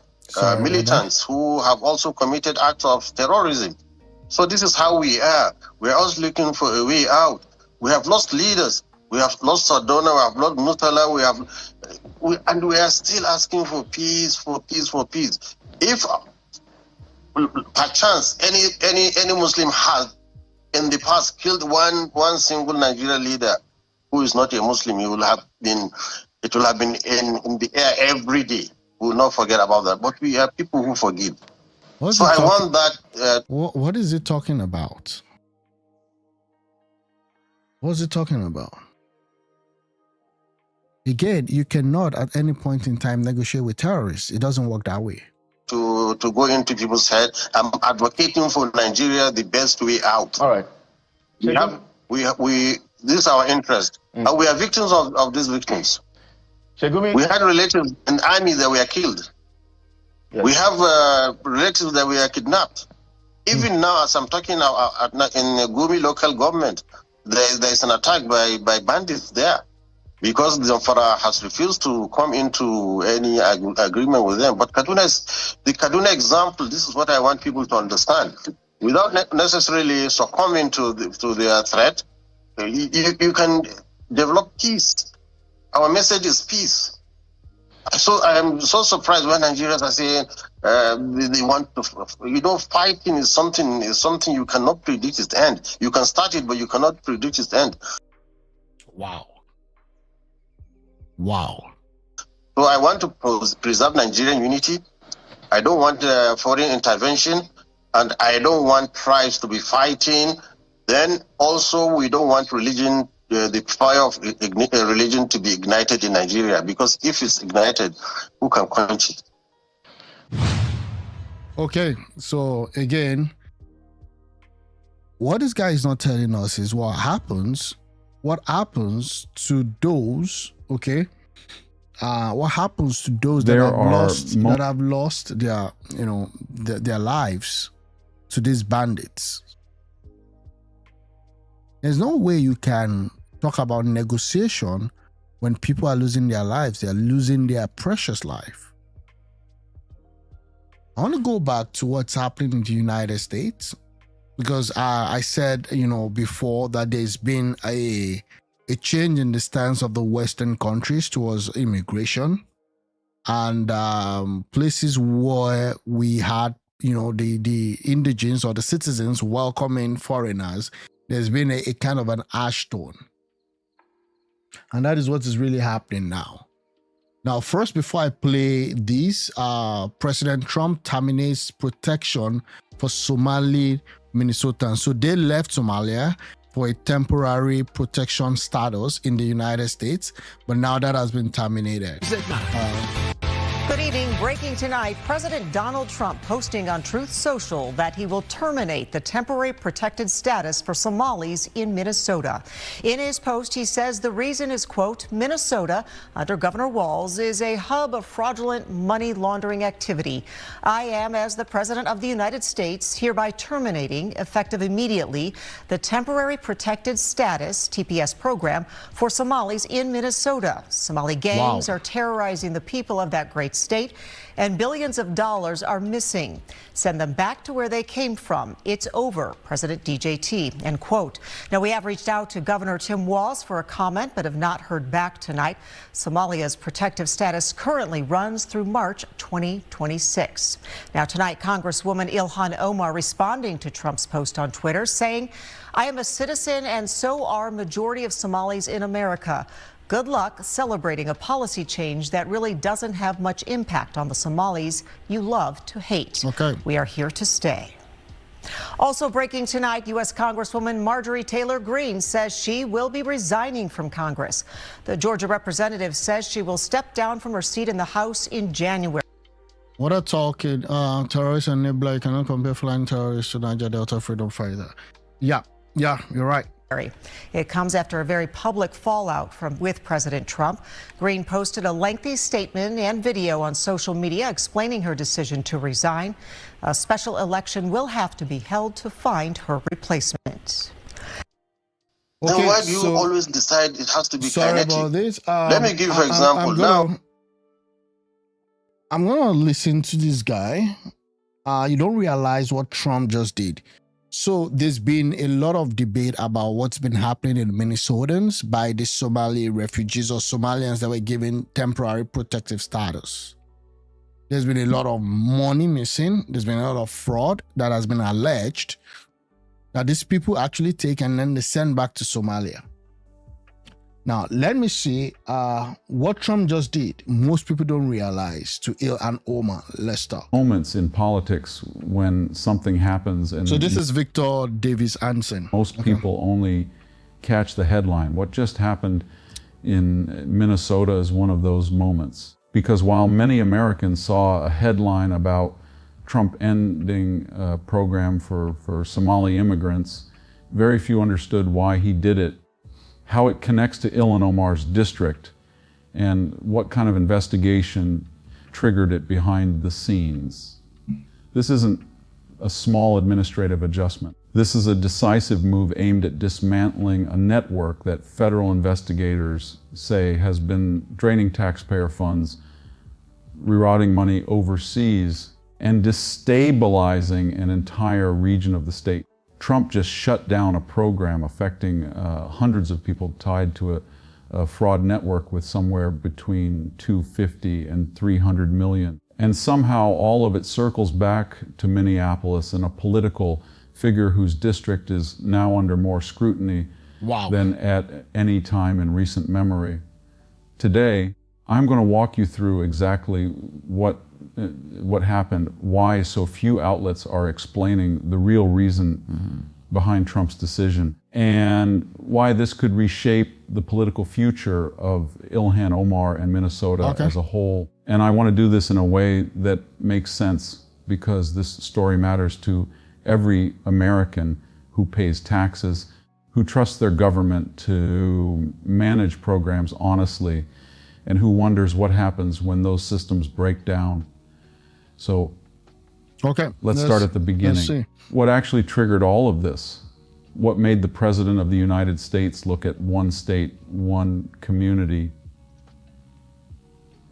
militants who have also committed acts of terrorism. So this is how we are. We are also looking for a way out. We have lost leaders. We have lost Sardona. We have lost Mutala. And we are still asking for peace, for peace, for peace. If perchance any Muslim has in the past killed one single Nigerian leader who is not a Muslim, it will have been in the air every day. We will not forget about that. But we are people who forgive. So I want that. What is it talking about? What is it talking about? Again, you cannot at any point in time negotiate with terrorists. It doesn't work that way. To go into people's head. I'm advocating for Nigeria the best way out. All right. This is our interest. And we are victims of these victims. Shegumi. We had relatives in the army that were killed. Yes. We have relatives that were kidnapped. Even now, as I'm talking in Gumi local government, there is an attack by bandits there. Because the Zamfara has refused to come into any agreement with them. But the Kaduna example, this is what I want people to understand. Without necessarily succumbing to their threat, you can develop peace. Our message is peace. So I am so surprised when Nigerians are saying they want to. Fighting is something you cannot predict its end. You can start it, but you cannot predict its end. Wow. So I want to preserve Nigerian unity. I don't want foreign intervention, and I don't want tribes to be fighting. Then also we don't want religion, the fire of religion to be ignited in Nigeria, because if it's ignited, who can quench it? Okay, so again, what this guy is not telling us is what happens to those, okay? What happens to those that have lost their, their lives to these bandits? There's no way you can talk about negotiation when people are losing their lives. They are losing their precious life. I want to go back to what's happening in the United States, because I said, before that there's been a change in the stance of the Western countries towards immigration. and places where we had, the indigents or the citizens welcoming foreigners, there's been a kind of an ash tone. And that is what is really happening now. Now, first, before I play this, President Trump terminates protection for Somali Minnesotans. So they left Somalia for a temporary protection status in the United States, but now that has been terminated. Good evening. Breaking tonight, President Donald Trump posting on Truth Social that he will terminate the temporary protected status for Somalis in Minnesota. In his post, he says the reason is, quote, Minnesota, under Governor Walz, is a hub of fraudulent money laundering activity. I am, as the President of the United States, hereby terminating, effective immediately, the temporary protected status, TPS program, for Somalis in Minnesota. Somali gangs are terrorizing the people of that great state, and billions of dollars are missing. Send them back to where they came from. It's over, President DJT, end quote. Now, we have reached out to Governor Tim Walz for a comment, but have not heard back tonight. Somalia's protective status currently runs through March 2026. Now, tonight, Congresswoman Ilhan Omar responding to Trump's post on Twitter, saying, I am a citizen and so are majority of Somalis in America. Good luck celebrating a policy change that really doesn't have much impact on the Somalis you love to hate. Okay. We are here to stay. Also breaking tonight, U.S. Congresswoman Marjorie Taylor Greene says she will be resigning from Congress. The Georgia representative says she will step down from her seat in the House in January. What a talking terrorists and Nibla, you cannot compare flying terrorists to Niger Delta freedom fighter. Yeah, you're right. It comes after a very public fallout with President Trump. Greene posted a lengthy statement and video on social media explaining her decision to resign. A special election will have to be held to find her replacement. Then Okay, why do you always decide it has to be sorry kinetic? about this. Let me give you an example. I'm gonna listen to this guy. You don't realize what Trump just did. So there's been a lot of debate about what's been happening in Minnesotans by the Somali refugees or Somalians that were given temporary protective status. There's been a lot of money missing. There's been a lot of fraud that has been alleged that these people actually take and then they send back to Somalia. Now, let me see what Trump just did. Most people don't realize to Ilhan Omar. Let's talk. Moments in politics when something happens. And so this is Victor Davis Anson. Most people only catch the headline. What just happened in Minnesota is one of those moments. Because while many Americans saw a headline about Trump ending a program for Somali immigrants, very few understood why he did it, how it connects to Ilhan Omar's district, and what kind of investigation triggered it behind the scenes. This isn't a small administrative adjustment. This is a decisive move aimed at dismantling a network that federal investigators say has been draining taxpayer funds, rerouting money overseas, and destabilizing an entire region of the state. Trump just shut down a program affecting hundreds of people tied to a fraud network with somewhere between 250 and 300 million. And somehow all of it circles back to Minneapolis and a political figure whose district is now under more scrutiny than at any time in recent memory. Today, I'm going to walk you through exactly what happened, why so few outlets are explaining the real reason behind Trump's decision, and why this could reshape the political future of Ilhan Omar and Minnesota as a whole. And I want to do this in a way that makes sense, because this story matters to every American who pays taxes, who trusts their government to manage programs honestly, and who wonders what happens when those systems break down. So let's start at the beginning. What actually triggered all of this? What made the President of the United States look at one state, one community,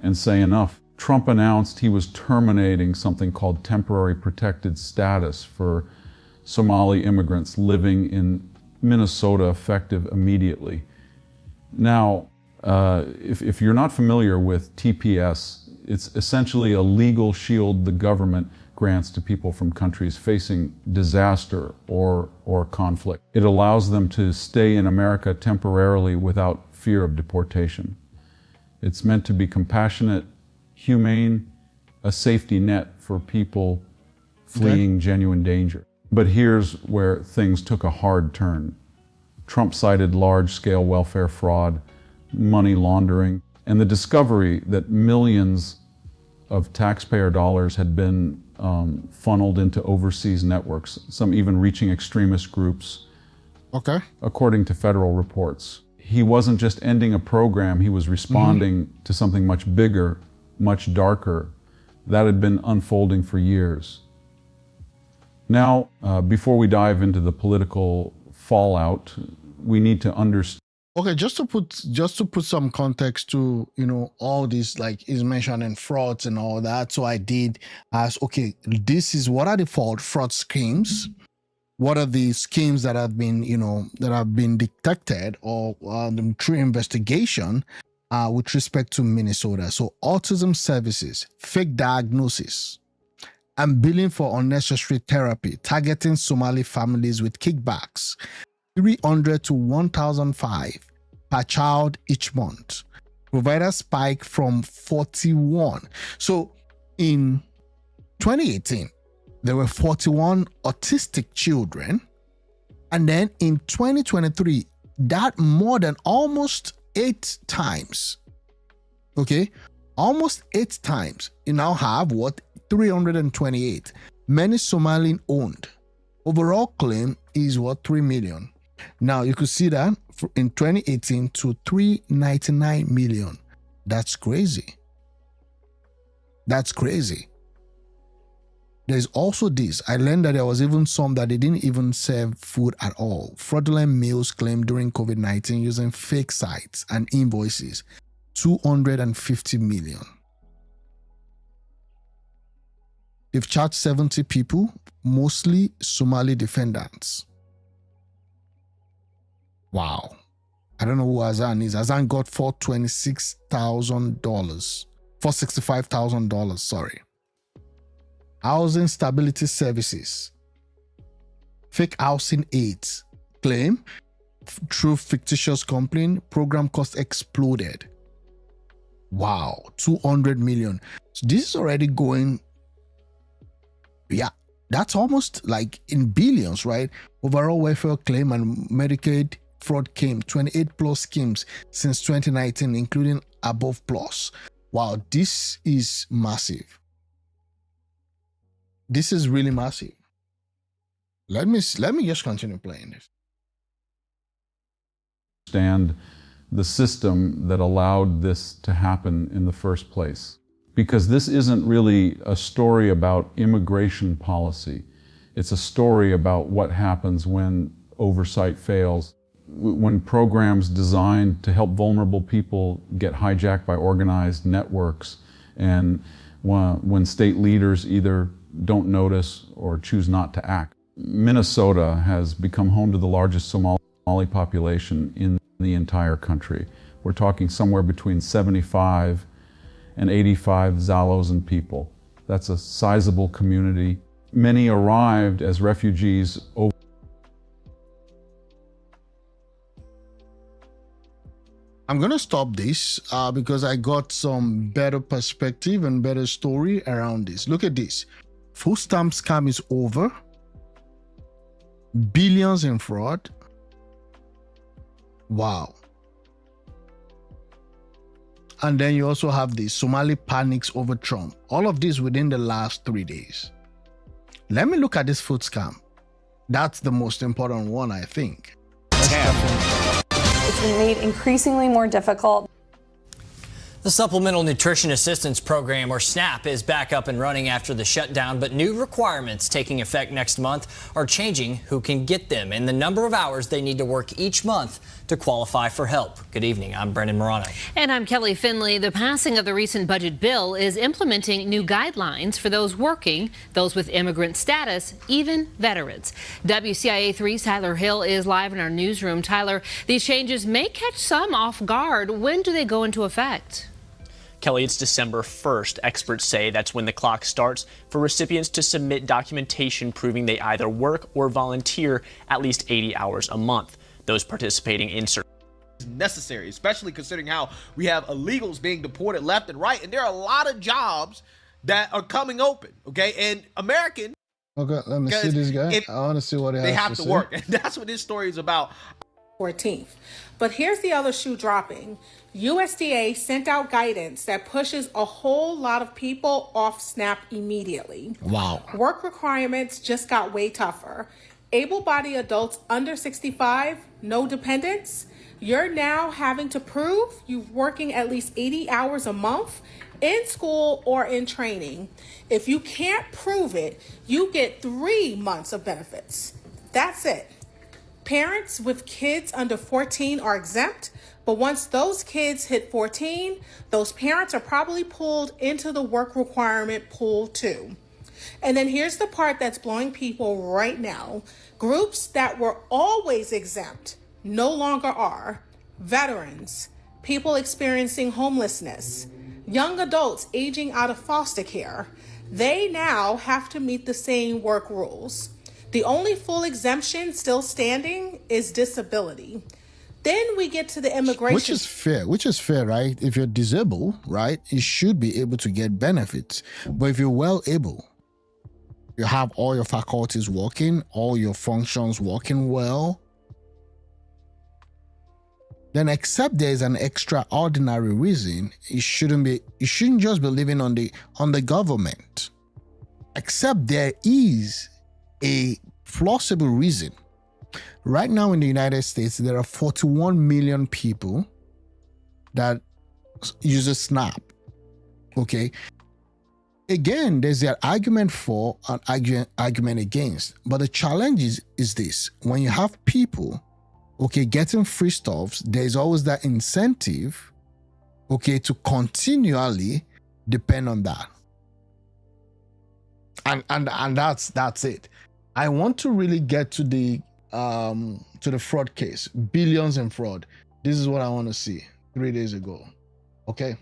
and say enough? Trump announced he was terminating something called temporary protected status for Somali immigrants living in Minnesota, effective immediately. Now, if you're not familiar with TPS, It's essentially a legal shield the government grants to people from countries facing disaster or conflict. It allows them to stay in America temporarily without fear of deportation. It's meant to be compassionate, humane, a safety net for people fleeing genuine danger. But here's where things took a hard turn. Trump cited large-scale welfare fraud, money laundering, and the discovery that millions of taxpayer dollars had been funneled into overseas networks, some even reaching extremist groups, according to federal reports. He wasn't just ending a program, he was responding to something much bigger, much darker, that had been unfolding for years. Now, before we dive into the political fallout, we need to understand. Okay, just to put some context to, you know, all this, like is mentioning frauds and all that. So I did ask, okay, this is what are the fraud schemes? What are the schemes that have been, you know, that have been detected or through investigation with respect to Minnesota? So autism services, fake diagnosis, and billing for unnecessary therapy, targeting Somali families with kickbacks, $300 to $1,005 per child each month. Provider spike from 41. So in 2018, there were 41 autistic children. And then in 2023, that more than almost 8 times. Okay? Almost 8 times. You now have what? 328. Many Somalian owned. Overall claim is what? 3 million. Now you could see that in 2018 to 399 million. That's crazy. That's crazy. There's also this. I learned that there was even some that they didn't even serve food at all. Fraudulent meals claimed during COVID-19 using fake sites and invoices. 250 million. They've charged 70 people, mostly Somali defendants. Wow. I don't know who Azan is. Azan got $426,000. $465,000, sorry. Housing Stability Services. Fake housing aids. Claim. Through fictitious complaint. Program cost exploded. Wow. 200 million. So this is already going. Yeah. That's almost like in billions, right? Overall welfare claim and Medicaid fraud came 28 plus schemes since 2019, including above plus. Wow, this is massive. This is really massive. Let me just continue playing this. Understand the system that allowed this to happen in the first place. Because this isn't really a story about immigration policy. It's a story about what happens when oversight fails. When programs designed to help vulnerable people get hijacked by organized networks, and when state leaders either don't notice or choose not to act. Minnesota has become home to the largest Somali population in the entire country. We're talking somewhere between 75 and 85 Zalosan people. That's a sizable community. Many arrived as refugees over. I'm going to stop this because I got some better perspective and better story around this. Look at this. Food stamp scam is over. Billions in fraud. Wow. And then you also have the Somali panics over Trump. All of this within the last 3 days. Let me look at this food scam. That's the most important one, I think. It's been made increasingly more difficult. The Supplemental Nutrition Assistance Program, or SNAP, is back up and running after the shutdown, but new requirements taking effect next month are changing who can get them and the number of hours they need to work each month to qualify for help. Good evening. I'm Brendan Morano. And I'm Kelly Finley. The passing of the recent budget bill is implementing new guidelines for those working, those with immigrant status, even veterans. WCIA 3's Tyler Hill is live in our newsroom. Tyler, these changes may catch some off guard. When do they go into effect? Kelly, it's December 1st. Experts say that's when the clock starts for recipients to submit documentation proving they either work or volunteer at least 80 hours a month. Those participating in necessary, especially considering how we have illegals being deported left and right, and there are a lot of jobs that are coming open, okay? And American, okay, let me see this guy. I want to see what they have to work, and that's what this story is about. 14th. But here's the other shoe dropping. USDA sent out guidance that pushes a whole lot of people off SNAP immediately. Wow. Work requirements just got way tougher. Able-bodied adults under 65, no dependents, you're now having to prove you're working at least 80 hours a month in school or in training. If you can't prove it, you get 3 months of benefits. That's it. Parents with kids under 14 are exempt, but once those kids hit 14, those parents are probably pulled into the work requirement pool too. And then here's the part that's blowing people right now. Groups that were always exempt no longer are. Veterans, people experiencing homelessness, young adults aging out of foster care. They now have to meet the same work rules. The only full exemption still standing is disability. Then we get to the immigration. Which is fair, right? If you're disabled, right, you should be able to get benefits. But if you're well able, you have all your faculties working, all your functions working well, then except there is an extraordinary reason, you shouldn't just be living on the government. Except there is a plausible reason. Right now in the United States, there are 41 million people that use a SNAP. Okay. Again, there's an argument for and argument against. But the challenge is this. When you have people, okay, getting free stuffs, there's always that incentive, okay, to continually depend on that. And that's it. I want to really get to the fraud case, billions in fraud. This is what I want to see 3 days ago. Okay.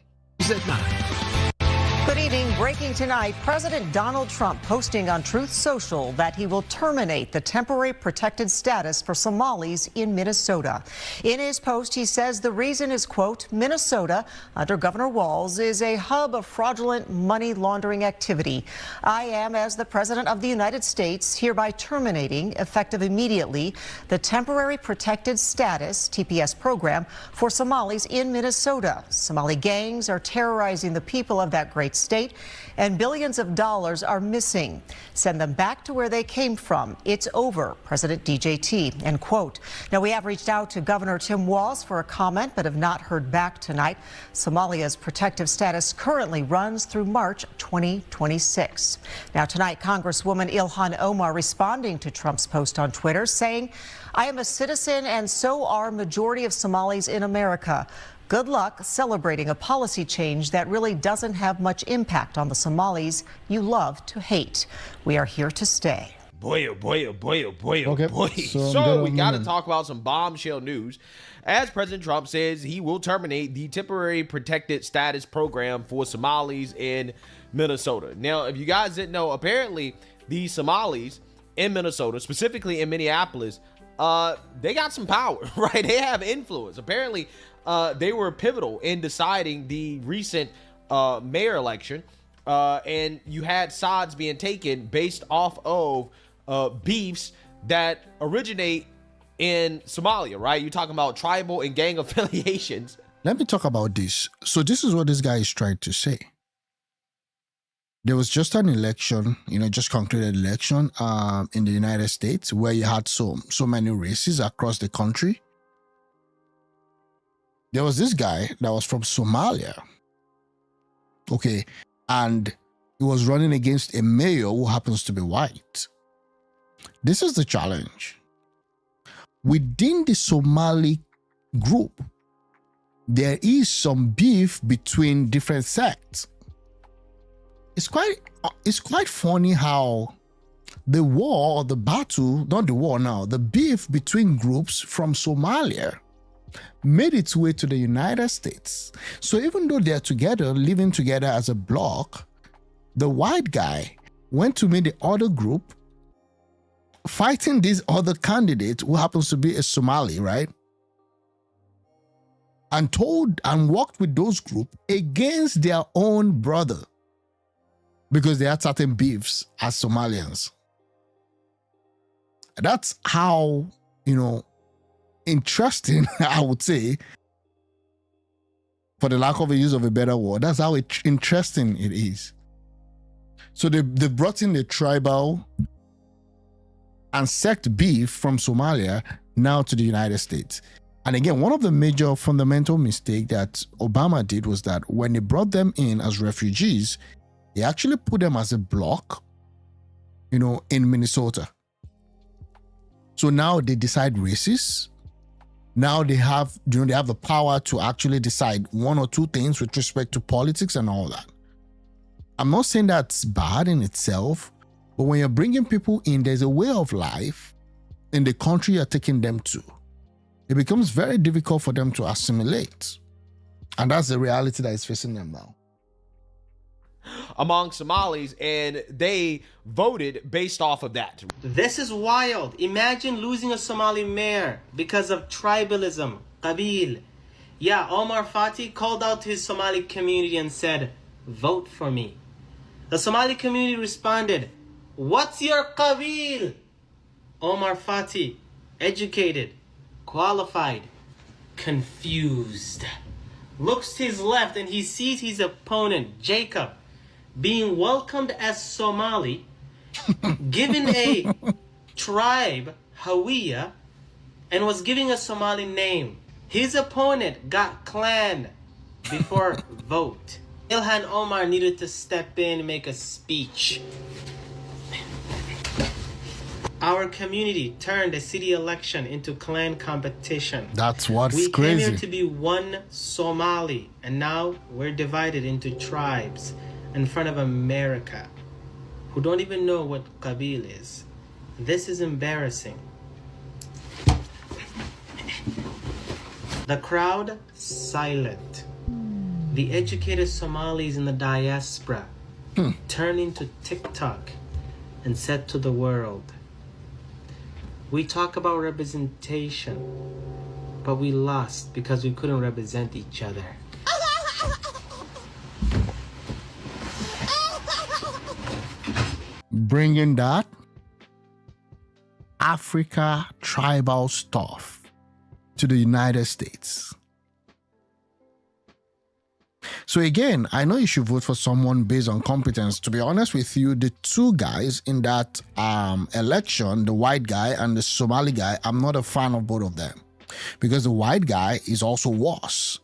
Good evening. Breaking tonight, President Donald Trump posting on Truth Social that he will terminate the temporary protected status for Somalis in Minnesota. In his post, he says the reason is, quote, Minnesota, under Governor Walz, is a hub of fraudulent money laundering activity. I am, as the President of the United States, hereby terminating, effective immediately, the temporary protected status, TPS program, for Somalis in Minnesota. Somali gangs are terrorizing the people of that great state, and billions of dollars are missing. Send them back to where they came from. It's over, President DJT, end quote. Now, we have reached out to Governor Tim Walz for a comment, but have not heard back tonight. Somalia's protective status currently runs through March 2026. Now, tonight, Congresswoman Ilhan Omar responding to Trump's post on Twitter, saying, I am a citizen and so are majority of Somalis in America. Good luck celebrating a policy change that really doesn't have much impact on the Somalis you love to hate. We are here to stay. Boy, oh boy, oh boy, oh boy, oh Okay, boy. so we got to talk about some bombshell news. As President Trump says, he will terminate the temporary protected status program for Somalis in Minnesota. Now, if you guys didn't know, apparently the Somalis in Minnesota, specifically in Minneapolis, they got some power, right? They have influence. Apparently, they were pivotal in deciding the recent mayor election, and you had sides being taken based off of beefs that originate in Somalia, right? You're talking about tribal and gang affiliations. Let me talk about this. So this is what this guy is trying to say. There was just an election, just concluded election in the United States where you had so many races across the country. There was this guy that was from Somalia, okay, and he was running against a mayor who happens to be white. This is the challenge. Within the Somali group, there is some beef between different sects. It's quite funny how the war or the battle, not the war now, the beef between groups from Somalia made its way to the United States. So even though they're together, living together as a bloc, the white guy went to meet the other group, fighting this other candidate who happens to be a Somali, right? And worked with those groups against their own brother because they had certain beefs as Somalians. That's how, interesting, I would say, for the lack of a use of a better word, that's how interesting it is. So they brought in the tribal and sect beef from Somalia now to the United States. And again, one of the major fundamental mistakes that Obama did was that when he brought them in as refugees, he actually put them as a bloc, in Minnesota. So now they decide races. Now they have the power to actually decide one or two things with respect to politics and all that. I'm not saying that's bad in itself, but when you're bringing people in, there's a way of life in the country you're taking them to. It becomes very difficult for them to assimilate. And that's the reality that is facing them now. Among Somalis, and they voted based off of that. This is wild. Imagine losing a Somali mayor because of tribalism, qabil. Yeah, Omar Fati called out to his Somali community and said, "Vote for me." The Somali community responded, "What's your qabil?" Omar Fati, educated, qualified, confused, looks to his left and he sees his opponent, Jacob, being welcomed as Somali, given a tribe, Hawiya, and was giving a Somali name. His opponent got clan before vote. Ilhan Omar needed to step in and make a speech. Our community turned a city election into clan competition. That's what's crazy. We crazy. came here to be one Somali, and now we're divided into tribes in front of America, who don't even know what qabil is. This is embarrassing. The crowd silent. The educated Somalis in the diaspora turning to TikTok and said to the world, "We talk about representation, but we lost because we couldn't represent each other." Bringing that Africa tribal stuff to the United States. So again, I know you should vote for someone based on competence. To be honest with you, the two guys in that election, the white guy and the Somali guy, I'm not a fan of both of them. Because the white guy is also worse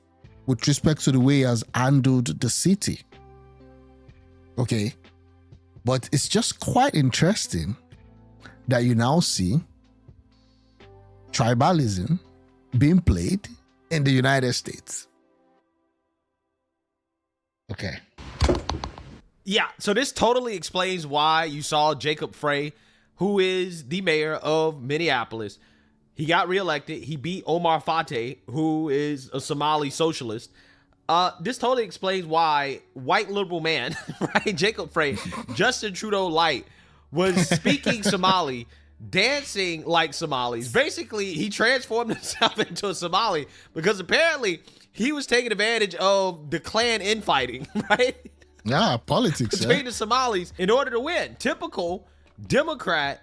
with respect to the way he has handled the city. Okay? But it's just quite interesting that you now see tribalism being played in the United States. Okay. Yeah, so this totally explains why you saw Jacob Frey, who is the mayor of Minneapolis. He got reelected. He beat Omar Fati, who is a Somali socialist. This totally explains why white liberal man, right, Jacob Frey, Justin Trudeau light, was speaking Somali, dancing like Somalis. Basically, he transformed himself into a Somali because apparently he was taking advantage of the clan infighting, right? Yeah, politics. Between the Somalis in order to win. Typical Democrat,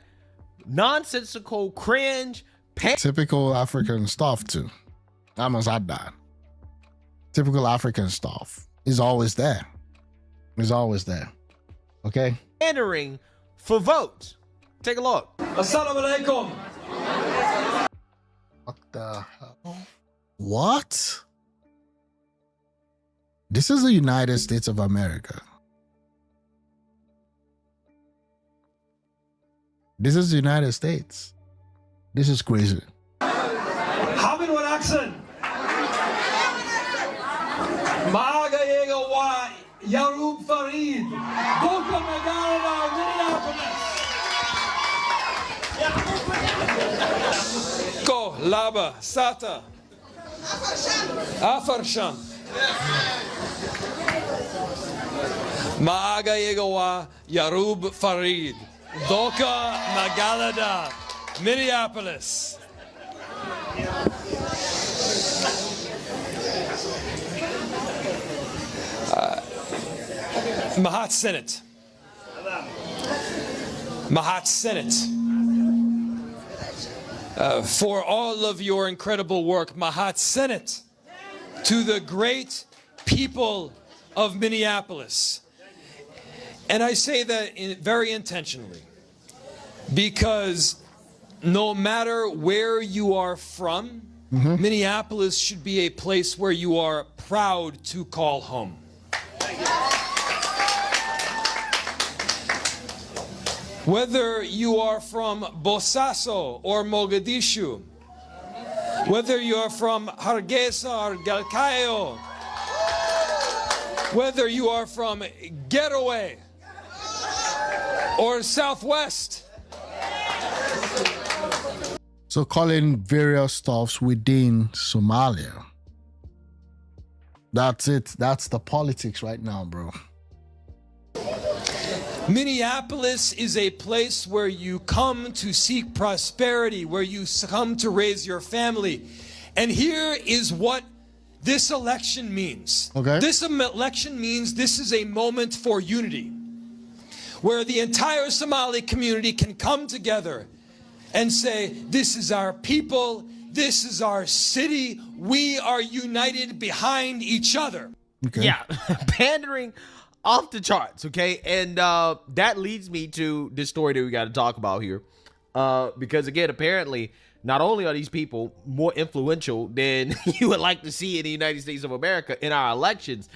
nonsensical, cringe, typical African stuff too. I must add that. Typical African stuff is always there. It's always there. Okay? Entering for votes. Take a look. Assalamu alaikum. What the hell? What? This is the United States of America. This is the United States. This is crazy. Hamid wal accent. Maaga yega wa Yarub Farid. Boca Magala, Minneapolis. Ko Laba Sata. Afarshan. Maaga Yegawa Yarub Farid. Doka Magalada. Minneapolis. Mahat Senate. Mahat Senate. For all of your incredible work, Mahat Senate, to the great people of Minneapolis. And I say that very intentionally, because no matter where you are from, Minneapolis should be a place where you are proud to call home. Whether you are from Bosaso or Mogadishu, whether you are from Hargeisa or Galkayo, whether you are from Getaway or Southwest. So calling various stuffs within Somalia. That's it. That's the politics right now, bro. Minneapolis is a place where you come to seek prosperity, where you come to raise your family. And here is what this election means. Okay. This election means this is a moment for unity, where the entire Somali community can come together and say, this is our people, this is our city, we are united behind each other. Okay. Yeah, pandering off the charts, okay? And that leads me to this story that we got to talk about here. Because, again, apparently, not only are these people more influential than you would like to see in the United States of America in our elections,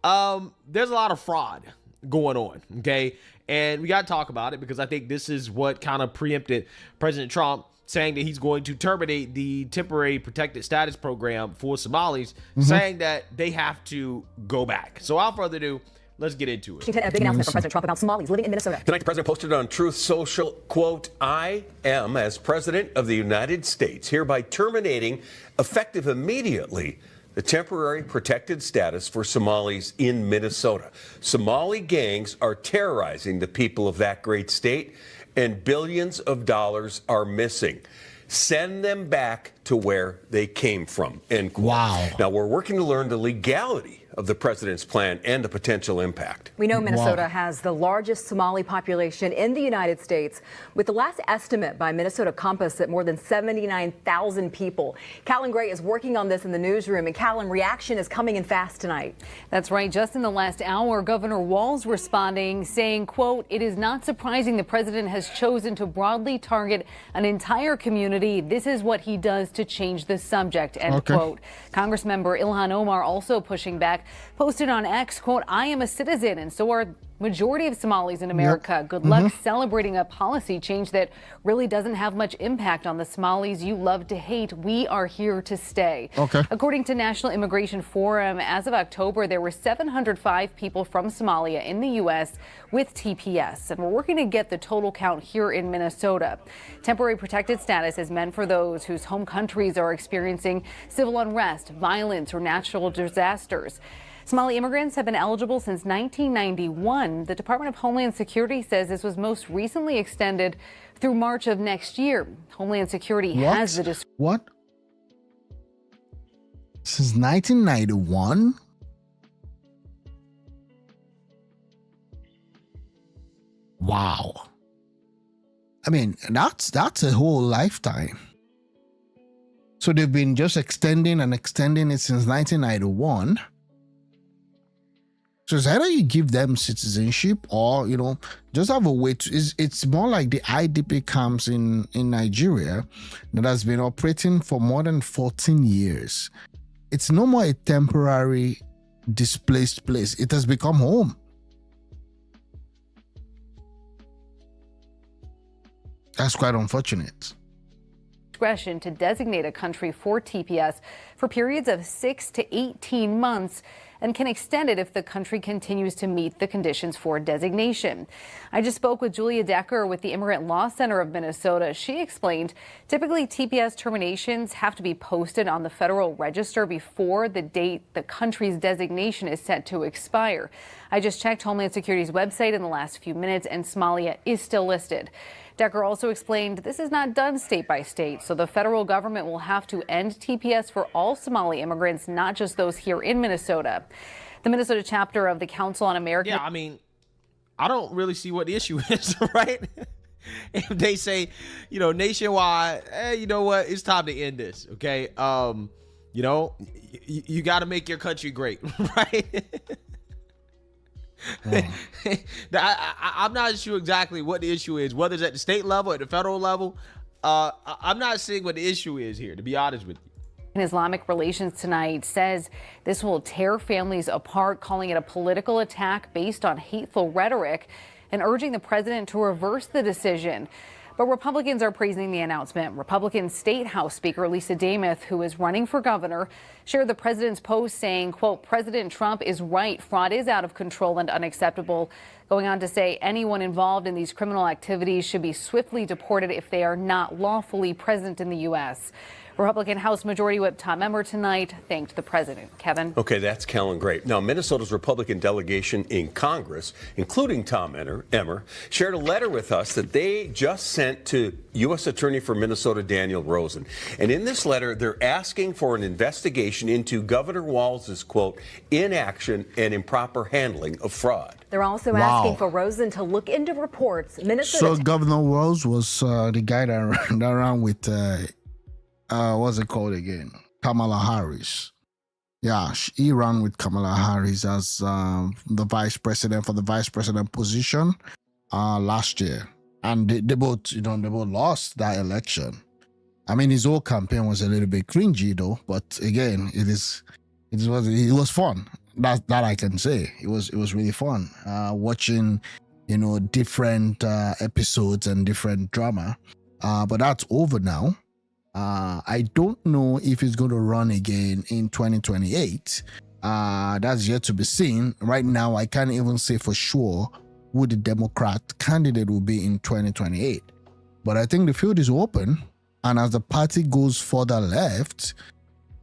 there's a lot of fraud going on, okay? And we got to talk about it because I think this is what kind of preempted President Trump saying that he's going to terminate the temporary protected status program for Somalis, saying that they have to go back. So without further ado, let's get into it. A big announcement from President Trump about Somalis living in Minnesota. Tonight, the president posted on Truth Social, quote, I am, as president of the United States, hereby terminating, effective immediately, the temporary protected status for Somalis in Minnesota. Somali gangs are terrorizing the people of that great state, and billions of dollars are missing. Send them back to where they came from, end quote. Wow. Now, we're working to learn the legality of the president's plan and the potential impact. We know Minnesota has the largest Somali population in the United States, with the last estimate by Minnesota Compass at more than 79,000 people. Callan Gray is working on this in the newsroom, and Callan, reaction is coming in fast tonight. That's right. Just in the last hour, Governor Walz responding, saying, quote, it is not surprising the president has chosen to broadly target an entire community. This is what he does to change the subject, end quote. Congressmember Ilhan Omar also pushing back, posted on X, quote, I am a citizen and so are majority of Somalis in America. Good luck celebrating a policy change that really doesn't have much impact on the Somalis you love to hate. We are here to stay. According to National Immigration Forum, as of October, there were 705 people from Somalia in the U.S. with TPS, and we're working to get the total count here in Minnesota. Temporary protected status is meant for those whose home countries are experiencing civil unrest, violence, or natural disasters. Somali immigrants have been eligible since 1991. The Department of Homeland Security says this was most recently extended through March of next year. Homeland Security has the What? Since 1991? Wow. I mean, that's a whole lifetime. So they've been just extending and extending it since 1991. So it's either you give them citizenship or, just have a way to, it's more like the IDP camps in Nigeria that has been operating for more than 14 years. It's no more a temporary displaced place. It has become home. That's quite unfortunate. Discretion to designate a country for TPS for periods of 6 to 18 months. and can extend it if the country continues to meet the conditions for designation. I just spoke with Julia Decker with the Immigrant Law Center of Minnesota. She explained typically TPS terminations have to be posted on the Federal Register before the date the country's designation is set to expire. I just checked Homeland Security's website in the last few minutes, and Somalia is still listed. Decker also explained this is not done state by state, so the federal government will have to end TPS for all Somali immigrants, not just those here in Minnesota. The Minnesota chapter of the Council on American... Yeah, I mean, I don't really see what the issue is, right? If they say, nationwide, hey, you know what? It's time to end this, okay? You got to make your country great, right? I'm not sure exactly what the issue is, whether it's at the state level, at the federal level. I'm not seeing what the issue is here, to be honest with you. Islamic Relations tonight says this will tear families apart, calling it a political attack based on hateful rhetoric and urging the president to reverse the decision. But Republicans are praising the announcement. Republican State House Speaker Lisa Damuth, who is running for governor, shared the president's post saying, quote, President Trump is right. Fraud is out of control and unacceptable. Going on to say anyone involved in these criminal activities should be swiftly deported if they are not lawfully present in the U.S. Republican House Majority Whip Tom Emmer tonight thanked the president. Kevin. Okay, that's Kellen Gray. Now, Minnesota's Republican delegation in Congress, including Tom Emmer, shared a letter with us that they just sent to U.S. Attorney for Minnesota Daniel Rosen. And in this letter, they're asking for an investigation into Governor Walz's, quote, inaction and improper handling of fraud. They're also asking for Rosen to look into reports. So Governor Walz was the guy that ran with... what's it called again? Kamala Harris. Yeah, he ran with Kamala Harris as the vice president for the vice president position last year, and they both lost that election. I mean, his whole campaign was a little bit cringy though, but again, it was fun. That I can say. It was really fun watching, different episodes and different drama. But that's over now. I don't know if he's going to run again in 2028. That's yet to be seen. Right now, I can't even say for sure who the Democrat candidate will be in 2028. But I think the field is open. And as the party goes further left,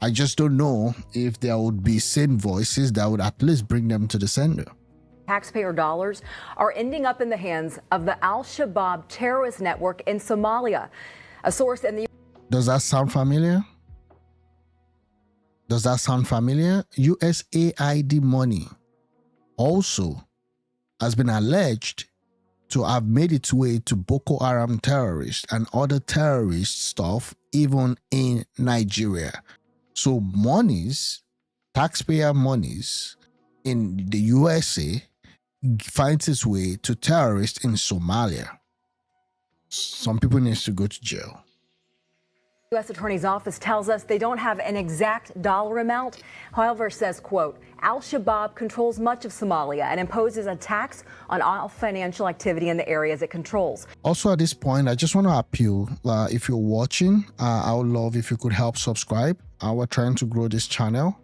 I just don't know if there would be sane voices that would at least bring them to the center. Taxpayer dollars are ending up in the hands of the Al-Shabaab terrorist network in Somalia. A source in the Does that sound familiar? USAID money also has been alleged to have made its way to Boko Haram terrorists and other terrorist stuff, even in Nigeria. So taxpayer monies in the USA finds its way to terrorists in Somalia. Some people need to go to jail. U.S. Attorney's Office tells us they don't have an exact dollar amount. However, says, quote, Al-Shabaab controls much of Somalia and imposes a tax on all financial activity in the areas it controls. Also, at this point, I just want to appeal. If you're watching, I would love if you could help subscribe. We're trying to grow this channel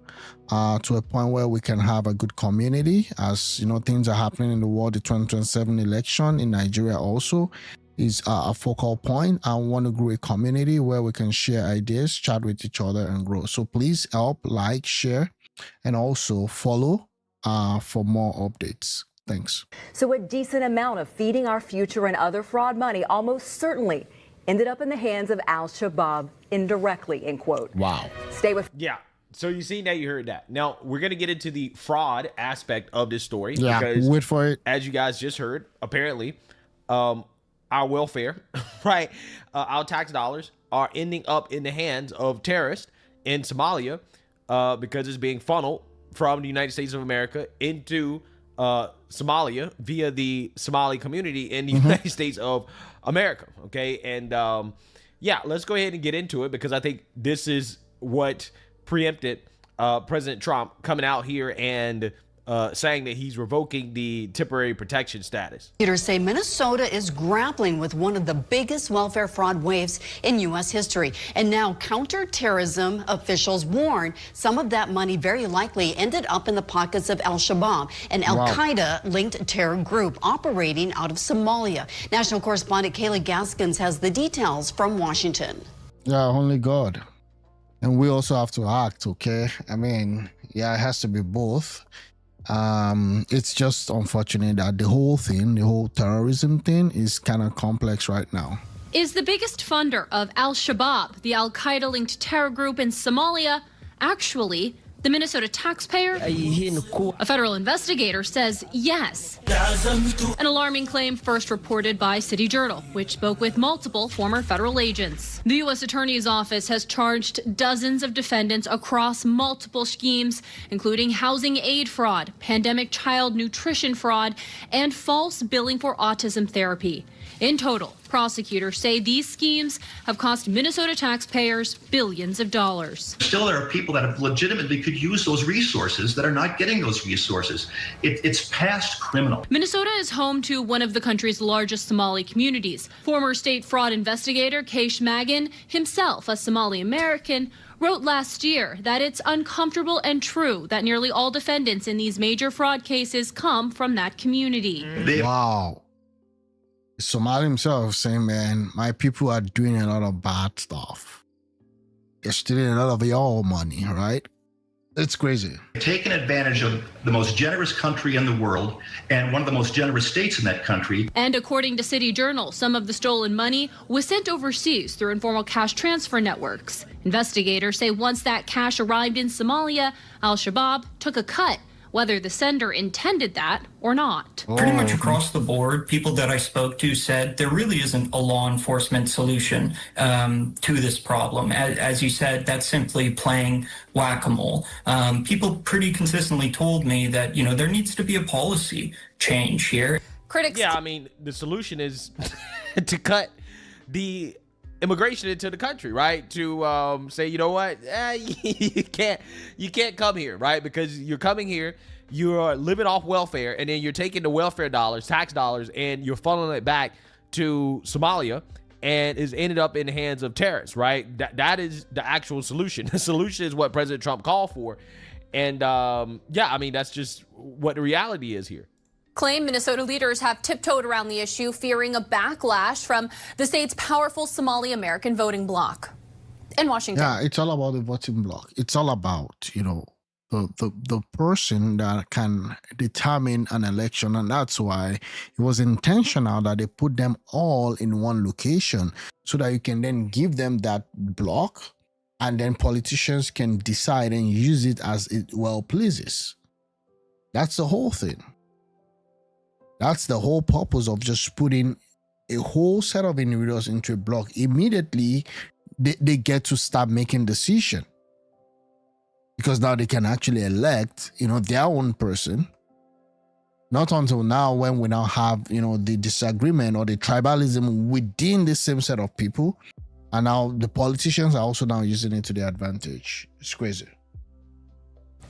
to a point where we can have a good community. As things are happening in the world, the 2027 election in Nigeria also is a focal point. I want to grow a community where we can share ideas, chat with each other, and grow. So please help, like, share, and also follow for more updates. Thanks. So a decent amount of feeding our future and other fraud money almost certainly ended up in the hands of Al-Shabaab indirectly, end quote. Wow. Stay with... Yeah. So you see, now you heard that. Now we're going to get into the fraud aspect of this story. Yeah, because, wait for it. As you guys just heard, apparently, our welfare, right, our tax dollars are ending up in the hands of terrorists in Somalia because it's being funneled from the United States of America into Somalia via the Somali community in the United States of America. Okay, and yeah, let's go ahead and get into it because I think this is what preempted President Trump coming out here and saying that he's revoking the temporary protection status. Leaders say Minnesota is grappling with one of the biggest welfare fraud waves in U.S. history. And now counterterrorism officials warn some of that money very likely ended up in the pockets of al-Shabaab, an al-Qaeda-linked terror group operating out of Somalia. National correspondent Kaylee Gaskins has the details from Washington. Yeah, only God. And we also have to act, okay? I mean, yeah, it has to be both. It's just unfortunate that the whole terrorism thing is kind of complex right now. Is the biggest funder of al-Shabaab, the al-Qaeda-linked terror group in Somalia, actually the Minnesota taxpayer? A federal investigator says yes. An alarming claim first reported by City Journal, which spoke with multiple former federal agents. The U.S. Attorney's Office has charged dozens of defendants across multiple schemes, including housing aid fraud, pandemic child nutrition fraud, and false billing for autism therapy. In total, prosecutors say these schemes have cost Minnesota taxpayers billions of dollars. Still, there are people that have legitimately could use those resources that are not getting those resources. It's past criminal. Minnesota is home to one of the country's largest Somali communities. Former state fraud investigator Keish Magan, himself a Somali American, wrote last year that it's uncomfortable and true that nearly all defendants in these major fraud cases come from that community. Wow. Somali himself saying, man, my people are doing a lot of bad stuff. They're stealing a lot of your money, right? It's crazy. Taking advantage of the most generous country in the world and one of the most generous states in that country. And according to City Journal, some of the stolen money was sent overseas through informal cash transfer networks. Investigators say once that cash arrived in Somalia, al-Shabaab took a cut, whether the sender intended that or not. Pretty much across the board, people that I spoke to said there really isn't a law enforcement solution to this problem. As you said, that's simply playing whack-a-mole. People pretty consistently told me that, there needs to be a policy change here. Critics. Yeah, I mean, the solution is to cut the immigration into the country, right? To say, you know what, you can't come here, right? Because you're coming here, you're living off welfare, and then you're taking the welfare dollars, tax dollars, and you're funneling it back to Somalia, and is ended up in the hands of terrorists, right? That is the actual solution. The solution is what President Trump called for, and yeah, I mean, that's just what the reality is here. Claim Minnesota leaders have tiptoed around the issue, fearing a backlash from the state's powerful Somali American voting bloc. In Washington. Yeah, it's all about the voting bloc. It's all about, the person that can determine an election. And that's why it was intentional that they put them all in one location so that you can then give them that block, and then politicians can decide and use it as it well pleases. That's the whole thing. That's the whole purpose of just putting a whole set of individuals into a block. Immediately, they get to start making decisions, because now they can actually elect, their own person. Not until now, when we now have, the disagreement or the tribalism within the same set of people, and now the politicians are also now using it to their advantage. It's crazy.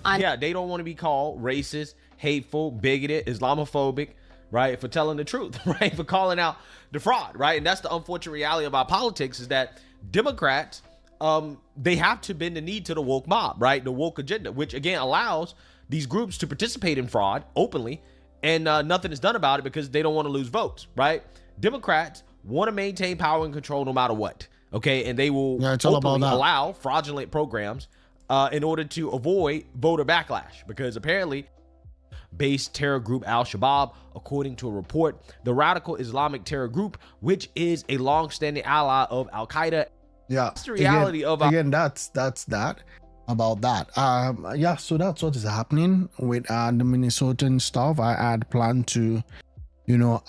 Yeah, they don't want to be called racist, hateful, bigoted, Islamophobic, right, for telling the truth, right, for calling out the fraud, right? And that's the unfortunate reality about politics, is that Democrats, they have to bend the knee to the woke mob, right, the woke agenda, which again allows these groups to participate in fraud openly, and nothing is done about it because they don't want to lose votes, right? Democrats want to maintain power and control no matter what, okay, and they will openly allow fraudulent programs in order to avoid voter backlash, because apparently based terror group al-Shabaab, according to a report, the radical Islamic terror group, which is a long-standing ally of al-Qaeda. Yeah, that's the reality again, that's that about that. Yeah, so that's what is happening with the Minnesotan stuff. I had planned to,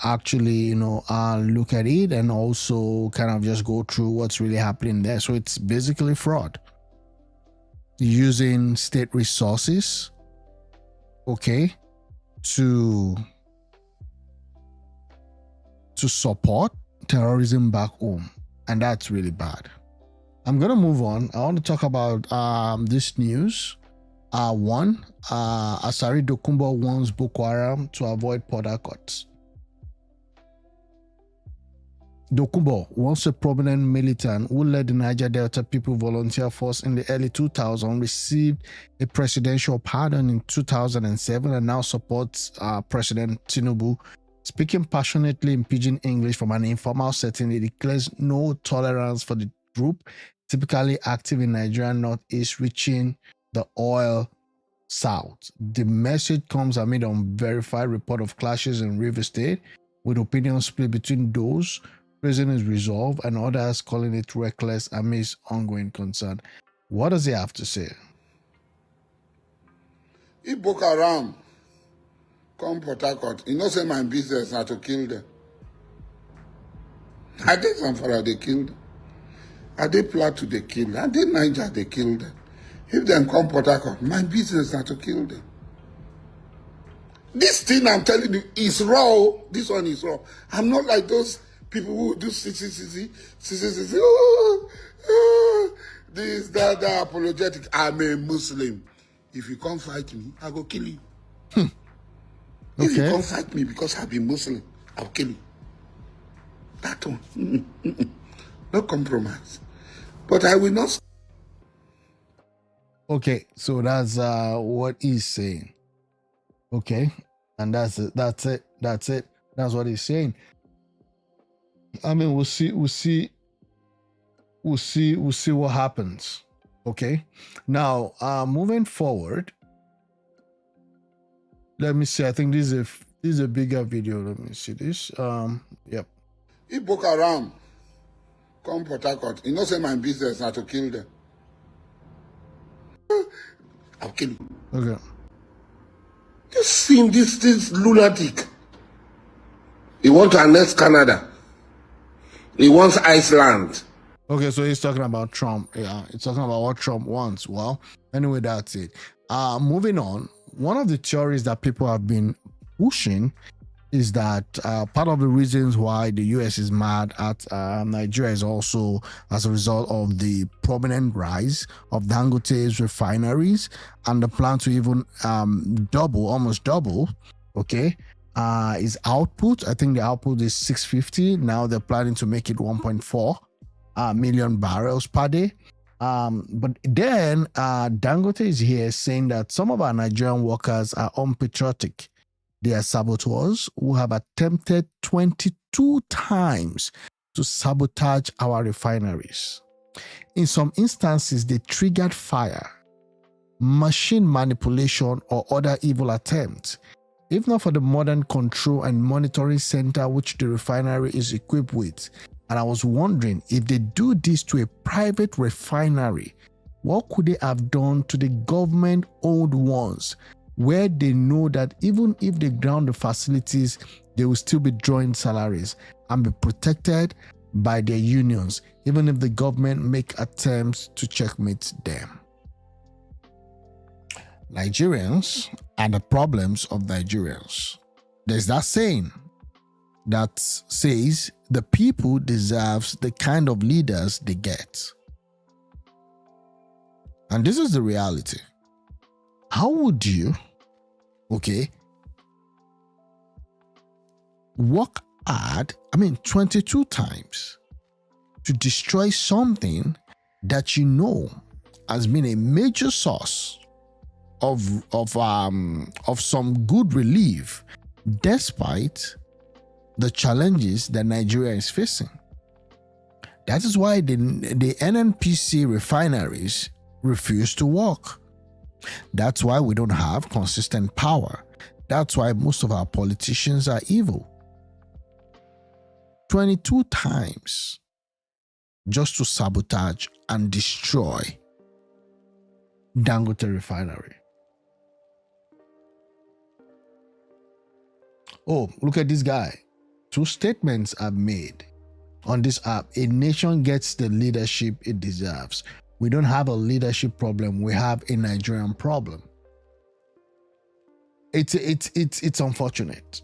actually, look at it and also kind of just go through what's really happening there. So it's basically fraud using state resources, okay, to support terrorism back home, and that's really bad. I'm gonna move on. I want to talk about this news One, Asari Dokubo warns Boko Haram to avoid Port Harcourt. Dokubo, once a prominent militant who led the Niger Delta People Volunteer Force in the early 2000s, received a presidential pardon in 2007 and now supports President Tinubu. Speaking passionately in pidgin English from an informal setting, he declares no tolerance for the group, typically active in Nigerian Northeast, reaching the oil south. The message comes amid an unverified report of clashes in River State, with opinions split between those praising his resolve and others calling it reckless amidst ongoing concern. What does he have to say? If Boko Haram come Port Harcourt, you know, say my business not to kill them. I did some fella they killed. I did Plateau they killed. I did Niger they killed them. If them come Port Harcourt, my business not to kill them. This thing I'm telling you is raw. This one is raw. I'm not like those people who do this, that apologetic. I'm a Muslim. If you come fight me, I go kill you. If you come fight me because I be Muslim, I'll kill you. That one. No compromise. But I will not. Okay, so that's what he's saying. Okay, and that's it. That's what he's saying. I mean, we'll see what happens. Okay. Now, moving forward, let me see. I think this is a bigger video. Let me see this. Yep. If Boko Haram come Port Harcourt, you know, say my business not to kill them. I'll kill you. Okay. Just see this lunatic. He wants to annex Canada. He wants Iceland. Okay, so he's talking about Trump. Yeah, he's talking about what Trump wants. Well, anyway, that's it. Moving on. One of the theories that people have been pushing is that part of the reasons why the U.S. is mad at Nigeria is also as a result of the prominent rise of Dangote's refineries and the plan to even almost double, his output. I think the output is 650. Now they're planning to make it 1.4 million barrels per day. But then Dangote is here saying that some of our Nigerian workers are unpatriotic. They are saboteurs who have attempted 22 times to sabotage our refineries. In some instances, they triggered fire, machine manipulation, or other evil attempts. If not for the modern control and monitoring center which the refinery is equipped with. And I was wondering, if they do this to a private refinery, what could they have done to the government-owned ones, where they know that even if they ground the facilities, they will still be drawing salaries and be protected by their unions, even if the government make attempts to checkmate them. Nigerians are the problems of Nigerians. There's that saying that says the people deserves the kind of leaders they get. And this is the reality. How would you, work hard, 22 times to destroy something that you know has been a major source of some good relief, despite the challenges that Nigeria is facing? That is why the NNPC refineries refuse to work. That's why we don't have consistent power. That's why most of our politicians are evil. 22 times just to sabotage and destroy Dangote refinery. Oh, look at this guy. 2 statements are made on this app. A nation gets the leadership it deserves. We don't have a leadership problem. We have a Nigerian problem. It's unfortunate.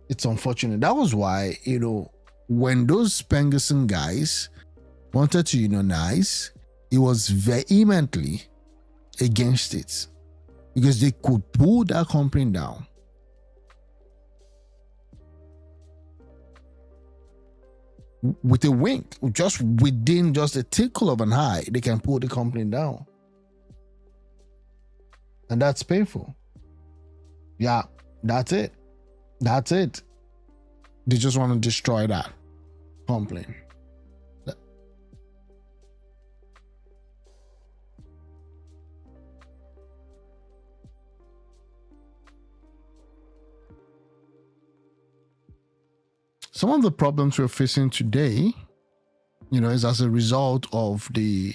It's unfortunate. That was why, when those Spengerson guys wanted to unionize, it was vehemently against it because they could pull that company down. With a wink, just within just a tickle of an eye, they can pull the company down. And that's painful. Yeah, that's it. That's it. They just want to destroy that company. Some of the problems we're facing today, is as a result of the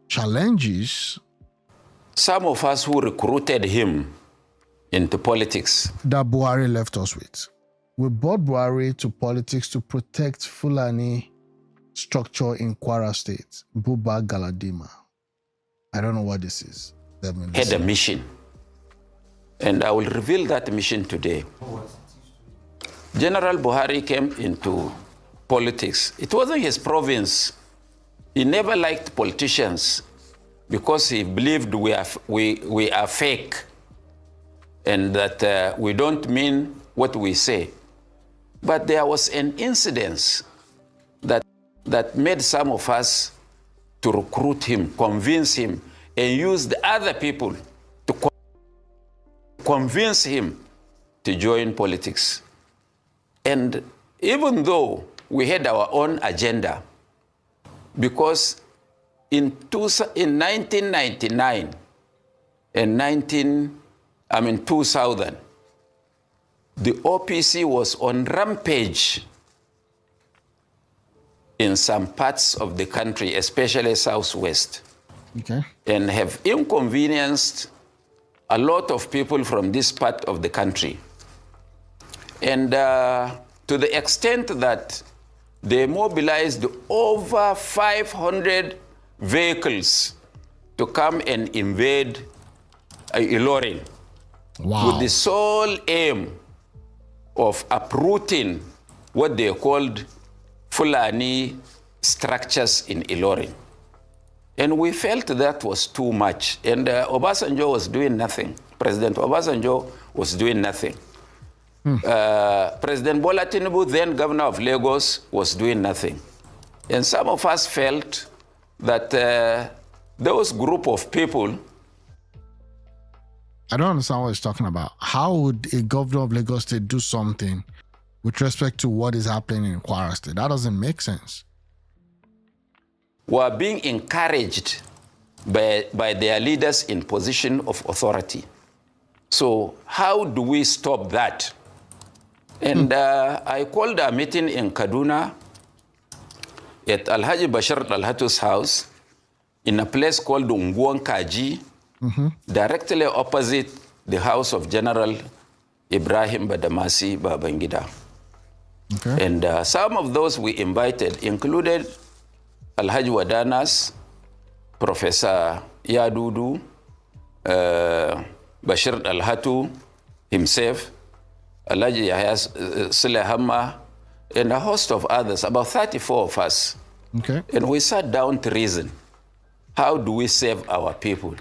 challenges. Some of us who recruited him into politics. That Buhari left us with. We brought Buhari to politics to protect Fulani structure in Kwara State, Buba Galadima. I don't know what this is. Had a mission. And I will reveal that mission today. General Buhari came into politics. It wasn't his province. He never liked politicians because he believed we are fake and that we don't mean what we say. But there was an incident that made some of us to recruit him, convince him, and use the other people to convince him to join politics. And even though we had our own agenda, because in 1999 and 2000, the OPC was on rampage in some parts of the country, especially Southwest, and have inconvenienced a lot of people from this part of the country. And to the extent that they mobilized over 500 vehicles to come and invade Ilorin, with the sole aim of uprooting what they called Fulani structures in Ilorin. And we felt that was too much. And Obasanjo was doing nothing. President Obasanjo was doing nothing. President Bola Tinubu, then governor of Lagos, was doing nothing. And some of us felt that those group of people. I don't understand what he's talking about. How would a governor of Lagos State do something with respect to what is happening in Kwara State? That doesn't make sense. Were being encouraged by their leaders in position of authority. So how do we stop that? And I called a meeting in Kaduna at Alhaji Bashir Alhatu's house in a place called Unguan Kaji, directly opposite the house of General Ibrahim Badamasi Babangida. And some of those we invited included Alhaji Wadanas, Professor Yadudu, Bashir Alhatu himself, Alhaji Yahya Sulehamma, and a host of others, about 34 of us. And we sat down to reason. How do we save our people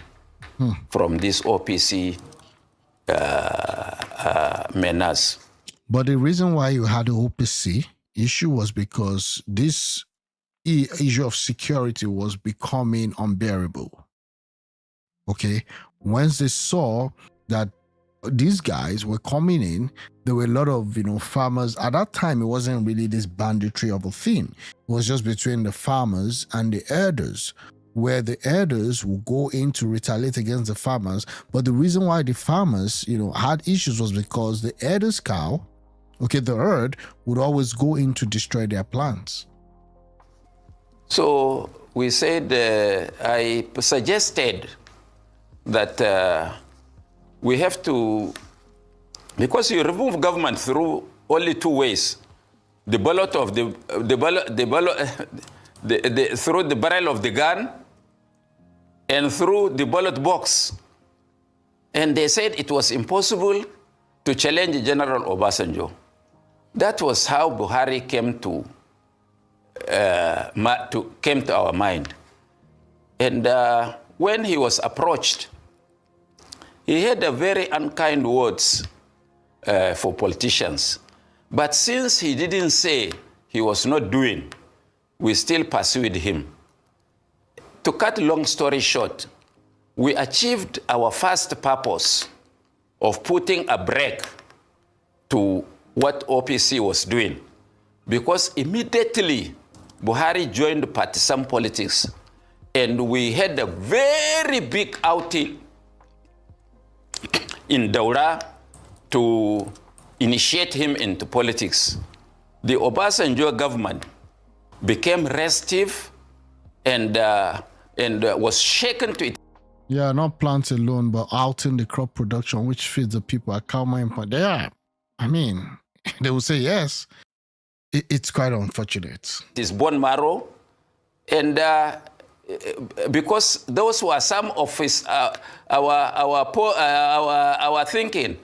from this OPC menace? But the reason why you had the OPC issue was because this issue of security was becoming unbearable. Once they saw that these guys were coming in, there were a lot of farmers. At that time, it wasn't really this banditry of a thing. It was just between the farmers and the herders, where the herders would go in to retaliate against the farmers. But the reason why the farmers, had issues was because the herders' cow, the herd, would always go in to destroy their plants. So we said, I suggested that we have to, because you remove government through only two ways: the ballot of through the barrel of the gun, and through the ballot box. And they said it was impossible to challenge General Obasanjo. That was how Buhari came to our mind. And when he was approached, he had a very unkind words for politicians. But since he didn't say he was not doing, we still pursued him. To cut a long story short, we achieved our first purpose of putting a brake to what OPC was doing, because immediately Buhari joined partisan politics, and we had a very big outing in Daura to initiate him into politics. The Obasanjo government became restive and was shaken to it. Yeah, not plants alone, but outing the crop production, which feeds the people at Kalma. Yeah, I mean, they will say yes. It's quite unfortunate. It's bone marrow, and because those were some of his our thinking.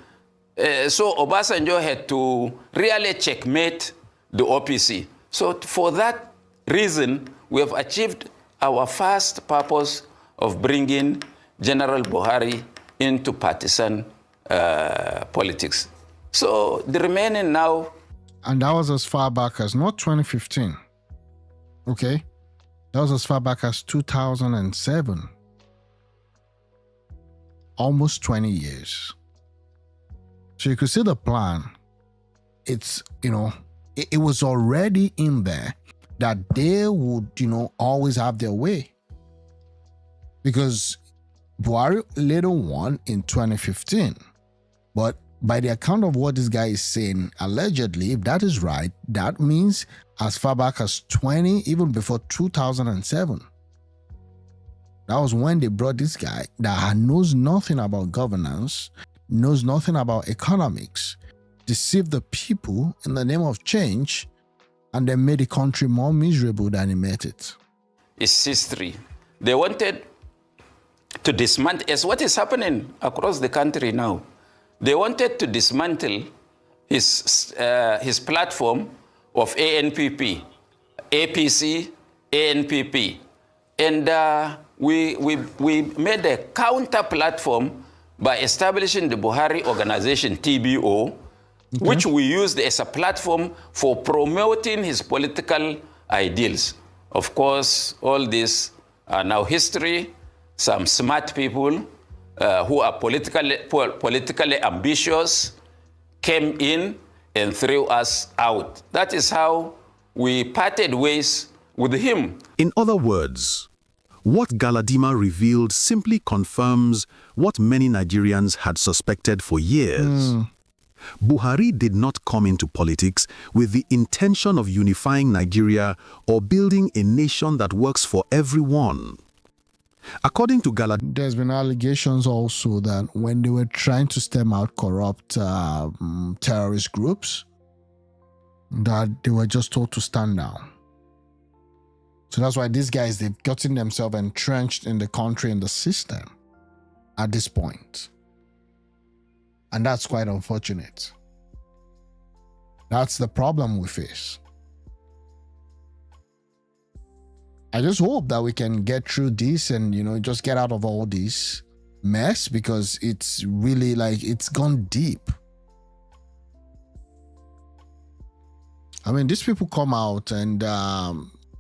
So Obasanjo had to really checkmate the OPC. So for that reason, we have achieved our first purpose of bringing General Buhari into partisan politics. So the remaining now. And that was as far back as not 2015. Okay? That was as far back as 2007. Almost 20 years. So you could see the plan. It's, it was already in there that they would, always have their way. Because Buhari later won in 2015. But by the account of what this guy is saying, allegedly, if that is right, that means as far back as 20, even before 2007. That was when they brought this guy that knows nothing about governance, knows nothing about economics, deceived the people in the name of change, and then made the country more miserable than he made it. It's history. They wanted to dismantle, as what is happening across the country now. They wanted to dismantle his platform of ANPP, APC, ANPP. And we made a counter platform by establishing the Buhari Organization, TBO, which we used as a platform for promoting his political ideals. Of course, all these are now history. Some smart people who are politically ambitious came in and threw us out. That is how we parted ways with him. In other words, what Galadima revealed simply confirms what many Nigerians had suspected for years. Buhari did not come into politics with the intention of unifying Nigeria or building a nation that works for everyone. According to Galadima, there's been allegations also that when they were trying to stem out corrupt terrorist groups, that they were just told to stand down. So that's why these guys, they've gotten themselves entrenched in the country and the system at this point. And that's quite unfortunate. That's the problem we face. I just hope that we can get through this and, just get out of all this mess, because it's really it's gone deep. I mean, these people come out and,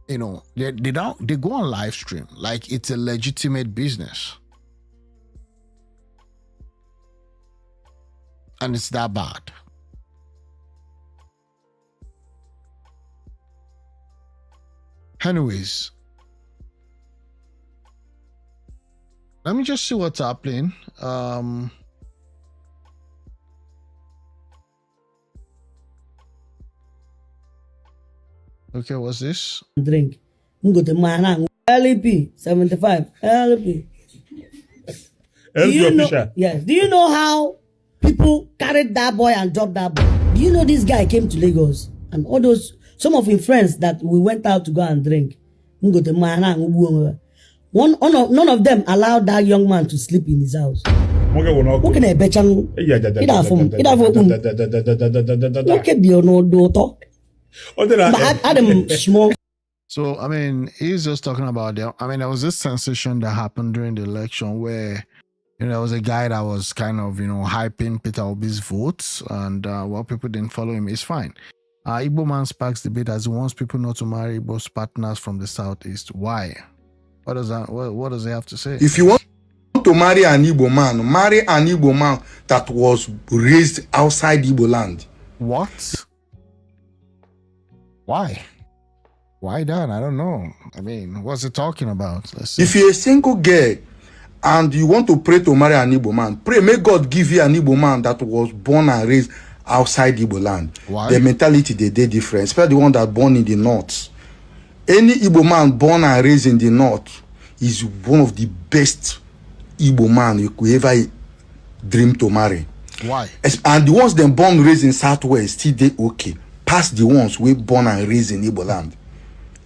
they go on live stream like it's a legitimate business. And it's that bad. Anyways, let me just see what's happening. Okay, what's this? Drink. Go to Mana. LP 75. LP. Do you know? Yes. Do you know how people carried that boy and dropped that boy? Do you know this guy came to Lagos and all those, some of his friends that we went out to go and drink? Go to Mana. None of them allowed that young man to sleep in his house. What can I bet you? Look at the no daughter. But Adam small. So, I mean, he's just talking about there was this sensation that happened during the election where, there was a guy that was kind of, hyping Peter Obi's votes, and people didn't follow him. It's fine. Igbo man sparks debate as he wants people not to marry Igbo's partners from the southeast. Why? What does he have to say? If you want to marry an Igbo man, marry an Igbo man that was raised outside Igbo land. What? Why? Why that? I don't know. I mean, what's it talking about? Let's see. If you're a single girl and you want to pray to marry an Igbo man, pray, may God give you an Igbo man that was born and raised outside Igbo land. Why? The mentality, they different, especially the one that born in the north. Any Igbo man born and raised in the north is one of the best Igbo man you could ever dream to marry. Why? And the ones them born and raised in southwest, still they okay. Past the ones we born and raised in Igbo land.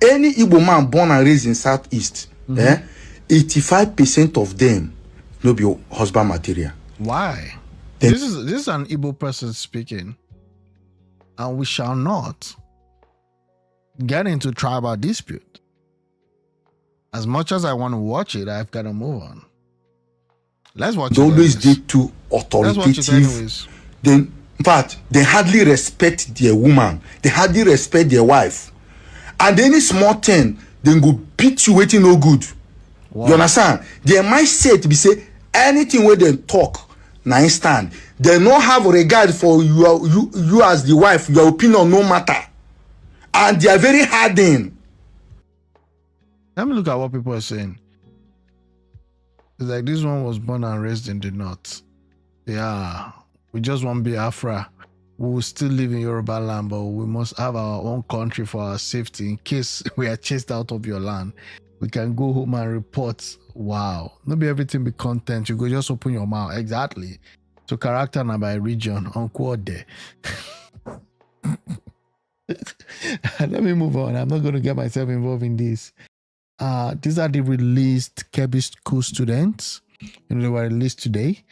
Any Igbo man born and raised in southeast, 85% of them no be husband material. Why? This is an Igbo person speaking, and we shall not get into tribal dispute. As much as I want to watch it, I've got to move on. Let's watch it. They always anyways. did too authoritative. Let's watch it anyways. In fact, they hardly respect their woman. They hardly respect their wife. And any small thing, they go beat you waiting no good. Wow. You understand? Their mindset be say anything where they talk, now stand. They don't have regard for you as the wife. Your opinion no matter, and they are very hardened. Let me look at what people are saying. It's like this one was born and raised in the north. Yeah, we just want Biafra. We will still live in Yoruba land, but we must have our own country for our safety in case we are chased out of your land. We can go home and report. Wow. Not be everything be content. You go just open your mouth. Exactly. So character now by region. Unquote there. Let me move on. I'm not going to get myself involved in this. These are the released Kebbi school students. They were released today.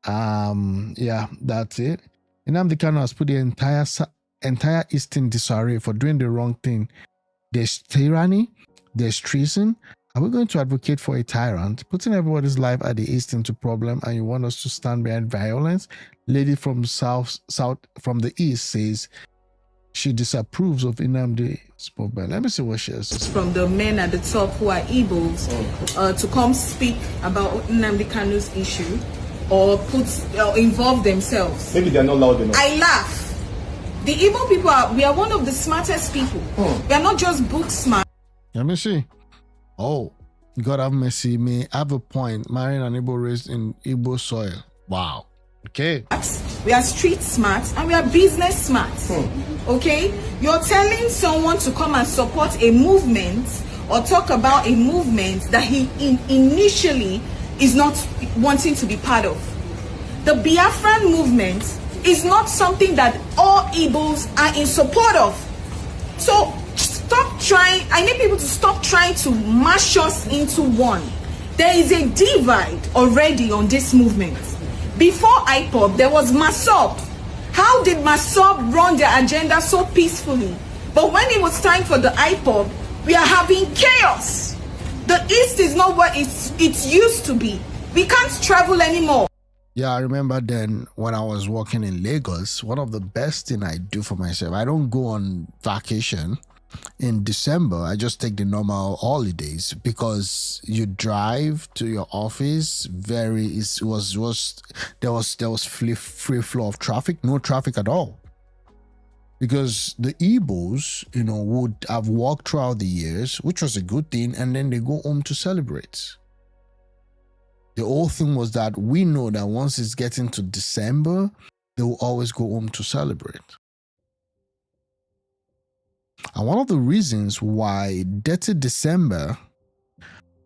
Yeah, that's it. Nnamdi Kanu has put the entire East in disarray for doing the wrong thing. There's tyranny, there's treason. Are we going to advocate for a tyrant, putting everybody's life at the East into problem, and you want us to stand behind violence? Lady from from the East says she disapproves of Nnamdi's movement. Let me see what she has to say. From the men at the top who are Igbos to come speak about Nnamdi Kanu's issue or involve themselves. Maybe they're not loud enough. I laugh. The Igbo people we are one of the smartest people. We are not just book smart. Let me see. Oh, God have mercy. May have a point. Marrying an Igbo raised in Igbo soil. Wow. Okay. We are street smart and we are business smart. Okay? You're telling someone to come and support a movement or talk about a movement that he initially is not wanting to be part of. The Biafran movement is not something that all Igbos are in support of. So stop trying. I need people to stop trying to mash us into one. There is a divide already on this movement. Before IPOB, there was MASOB. How did MASOB run their agenda so peacefully? But when it was time for the IPOB, we are having chaos. The East is not what it used to be. We can't travel anymore. Yeah, I remember then when I was working in Lagos, one of the best thing I do for myself, I don't go on vacation in December. I just take the normal holidays because you drive to your office. There was free flow of traffic, no traffic at all. Because the Igbos, would have walked throughout the years, which was a good thing, and then they go home to celebrate. The whole thing was that we know that once it's getting to December, they will always go home to celebrate. And one of the reasons why Dirty December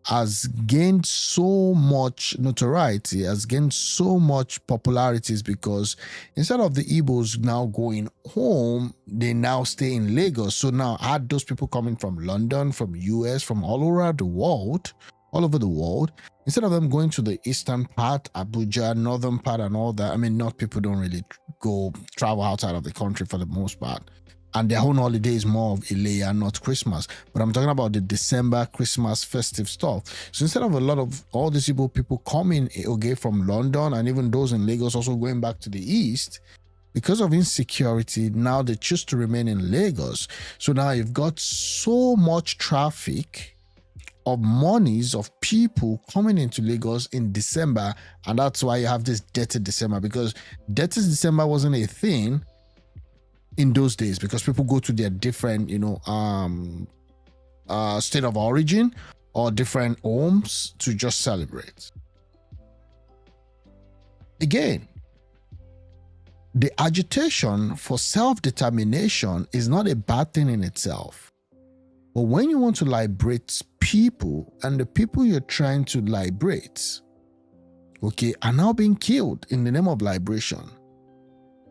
has gained so much notoriety, has gained so much popularity is because instead of the Igbos now going home, they now stay in Lagos. So now add those people coming from London, from US, from all over the world, instead of them going to the eastern part, Abuja, northern part and all that. I mean, not people don't really go travel outside of the country for the most part. And their own holiday is more of Ilea, not Christmas. But I'm talking about the December Christmas festive stuff. So instead of a lot of all these people coming from London, and even those in Lagos also going back to the east, because of insecurity, now they choose to remain in Lagos. So now you've got so much traffic of monies of people coming into Lagos in December, and that's why you have this dirty December, because dirty December wasn't a thing in those days, because people go to their different, state of origin or different homes to just celebrate. Again, the agitation for self-determination is not a bad thing in itself. But when you want to liberate people, and the people you're trying to liberate, are now being killed in the name of liberation,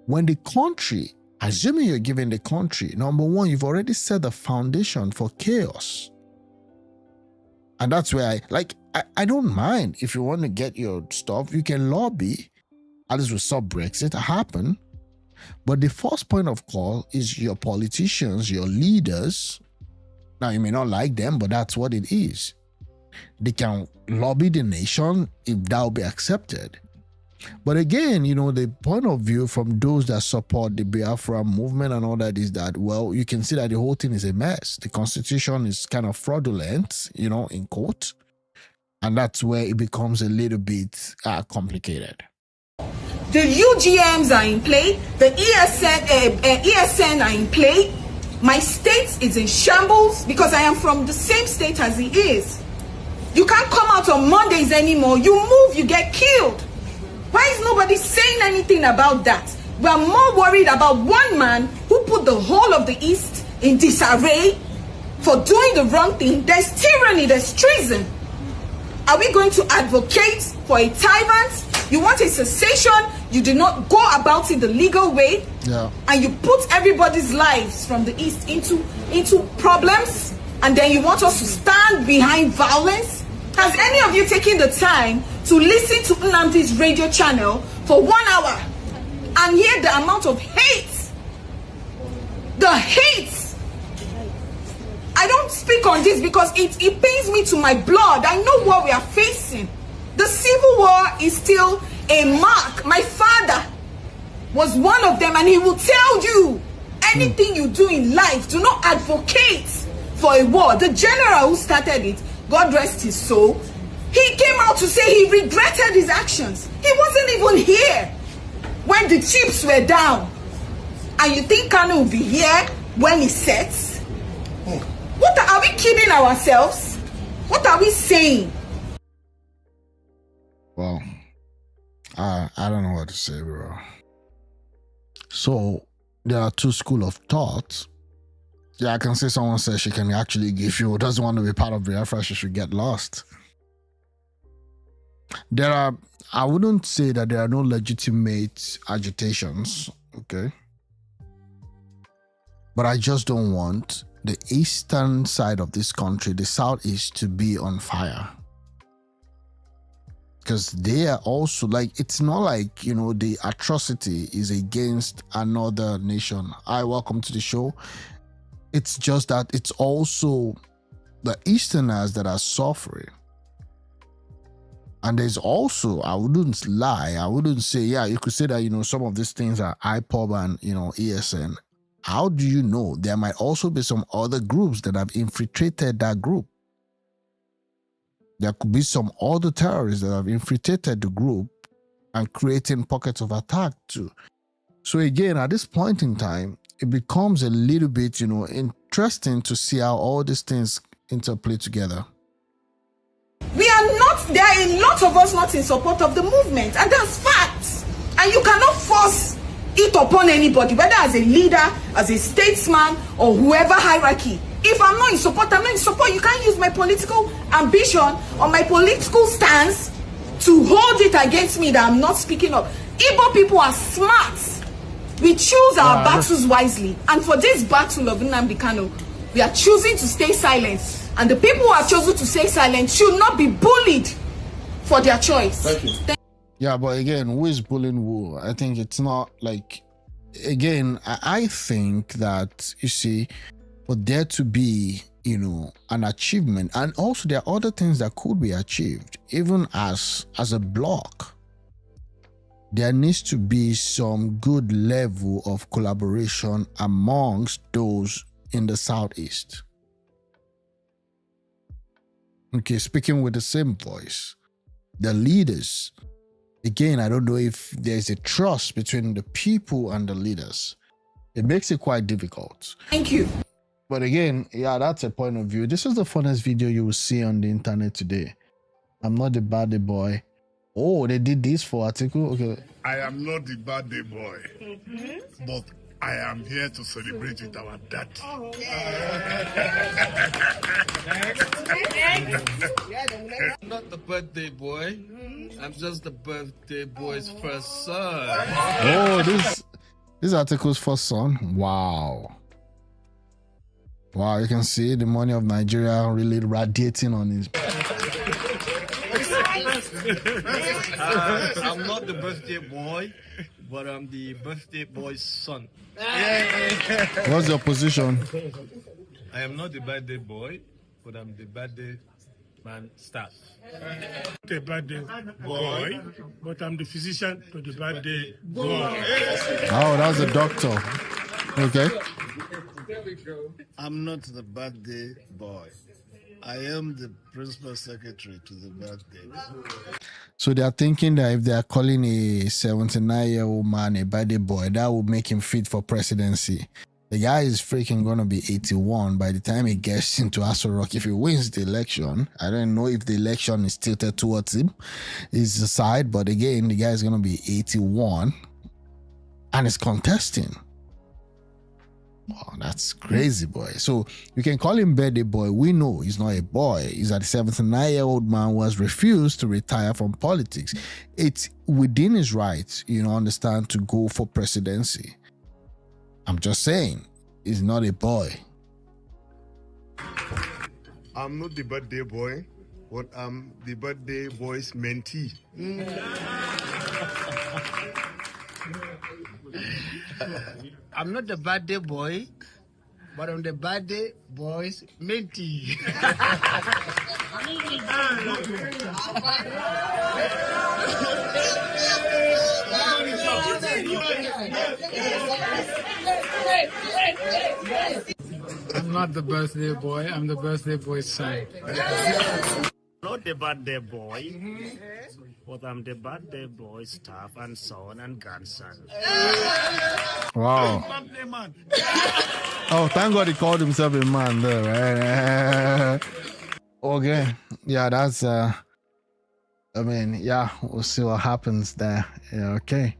when the country, assuming you're giving the country, number one, you've already set the foundation for chaos. And that's where I don't mind if you want to get your stuff, you can lobby. At least we saw Brexit happen. But the first point of call is your politicians, your leaders. Now, you may not like them, but that's what it is. They can lobby the nation if that will be accepted. But again, the point of view from those that support the Biafra movement and all that is that, well, you can see that the whole thing is a mess. The constitution is kind of fraudulent, in court. And that's where it becomes a little bit complicated. The UGMs are in play. The ESN are in play. My state is in shambles because I am from the same state as he is. You can't come out on Mondays anymore. You move, you get killed. Why is nobody saying anything about that? We are more worried about one man who put the whole of the East in disarray for doing the wrong thing. There's tyranny, there's treason. Are we going to advocate for a tyrant? You want a cessation, you do not go about it the legal way, and you put everybody's lives from the East into problems, and then you want us to stand behind violence? Has any of you taken the time to listen to Nnamdi's radio channel for 1 hour and hear the amount of hate? The hate! I don't speak on this because it pains me to my blood. I know what we are facing. The Civil War is still a mark. My father was one of them, and he will tell you, anything you do in life, do not advocate for a war. The general who started it, God rest his soul, he came out to say he regretted his actions. He wasn't even here when the chips were down. And you think Kanu will be here when he sets? What are we kidding ourselves? What are we saying? Well, I don't know what to say, bro. So there are two schools of thought. Yeah, I can say someone says she can actually, if she doesn't want to be part of Biafra, she should get lost. I wouldn't say that there are no legitimate agitations, okay? But I just don't want the eastern side of this country, the southeast, to be on fire. Because they are also it's not like, the atrocity is against another nation. Hi, welcome to the show. It's just that it's also the Easterners that are suffering. And there's also, I wouldn't lie, I wouldn't say, you could say that, some of these things are IPOB and, ESN. How do you know? There might also be some other groups that have infiltrated that group. There could be some other terrorists that have infiltrated the group and creating pockets of attack too. So again, at this point in time, it becomes a little bit, interesting to see how all these things interplay together. We are not, there are a lot of us not in support of the movement, and that's facts. And you cannot force it upon anybody, whether as a leader, as a statesman, or whoever hierarchy. If I'm not in support, I'm not in support. You can't use my political ambition or my political stance to hold it against me that I'm not speaking up. Igbo people are smart. We choose our battles wisely. And for this battle of Nnamdi Kanu, we are choosing to stay silent. And the people who have chosen to stay silent should not be bullied for their choice. Thank you. Yeah, but again, who is bullying who? I think it's not again, I think that, you see, for there to be, an achievement, and also there are other things that could be achieved, even as a bloc, there needs to be some good level of collaboration amongst those in the Southeast. Okay, speaking with the same voice, the leaders. Again, I don't know if there's a trust between the people and the leaders. It makes it quite difficult. Thank you. But again, yeah, that's a point of view. This is the funnest video you will see on the internet today. I'm not the bad boy. Oh, they did this for article? Okay. I am not the bad day boy, but I am here to celebrate with our dad. I'm not the birthday boy. I'm just the birthday boy's first son. Oh, this article's first son. Wow. Wow, you can see the money of Nigeria really radiating on his. I'm not the birthday boy, but I'm the birthday boy's son. What's your position? I am not the birthday boy, but I'm the birthday man staff. The birthday boy, but I'm the physician to the birthday boy. Oh, that's a doctor. Okay. I'm not the birthday boy. I am the principal secretary to the birthday. So they are thinking that if they are calling a 79-year-old man a birthday boy, that would make him fit for presidency. The guy is freaking going to be 81 by the time he gets into Aso Rock. If he wins the election, I don't know if the election is tilted towards him, his side, but again, the guy is going to be 81 and is contesting. Wow, that's crazy, boy. So you can call him birthday boy. We know he's not a boy. He's a 79-year-old man who has refused to retire from politics. It's within his rights, understand, to go for presidency. I'm just saying, he's not a boy. I'm not the birthday boy, but I'm the birthday boy's mentee. I'm not the birthday boy, but I'm the birthday boy's mentee. I'm not the birthday boy, I'm the birthday boy's son. Not the birthday boy, but I'm the birthday boy's staff and son and grandson. Wow. Oh, thank God he called himself a man there, right? Okay. Yeah, that's, we'll see what happens there. Yeah, okay.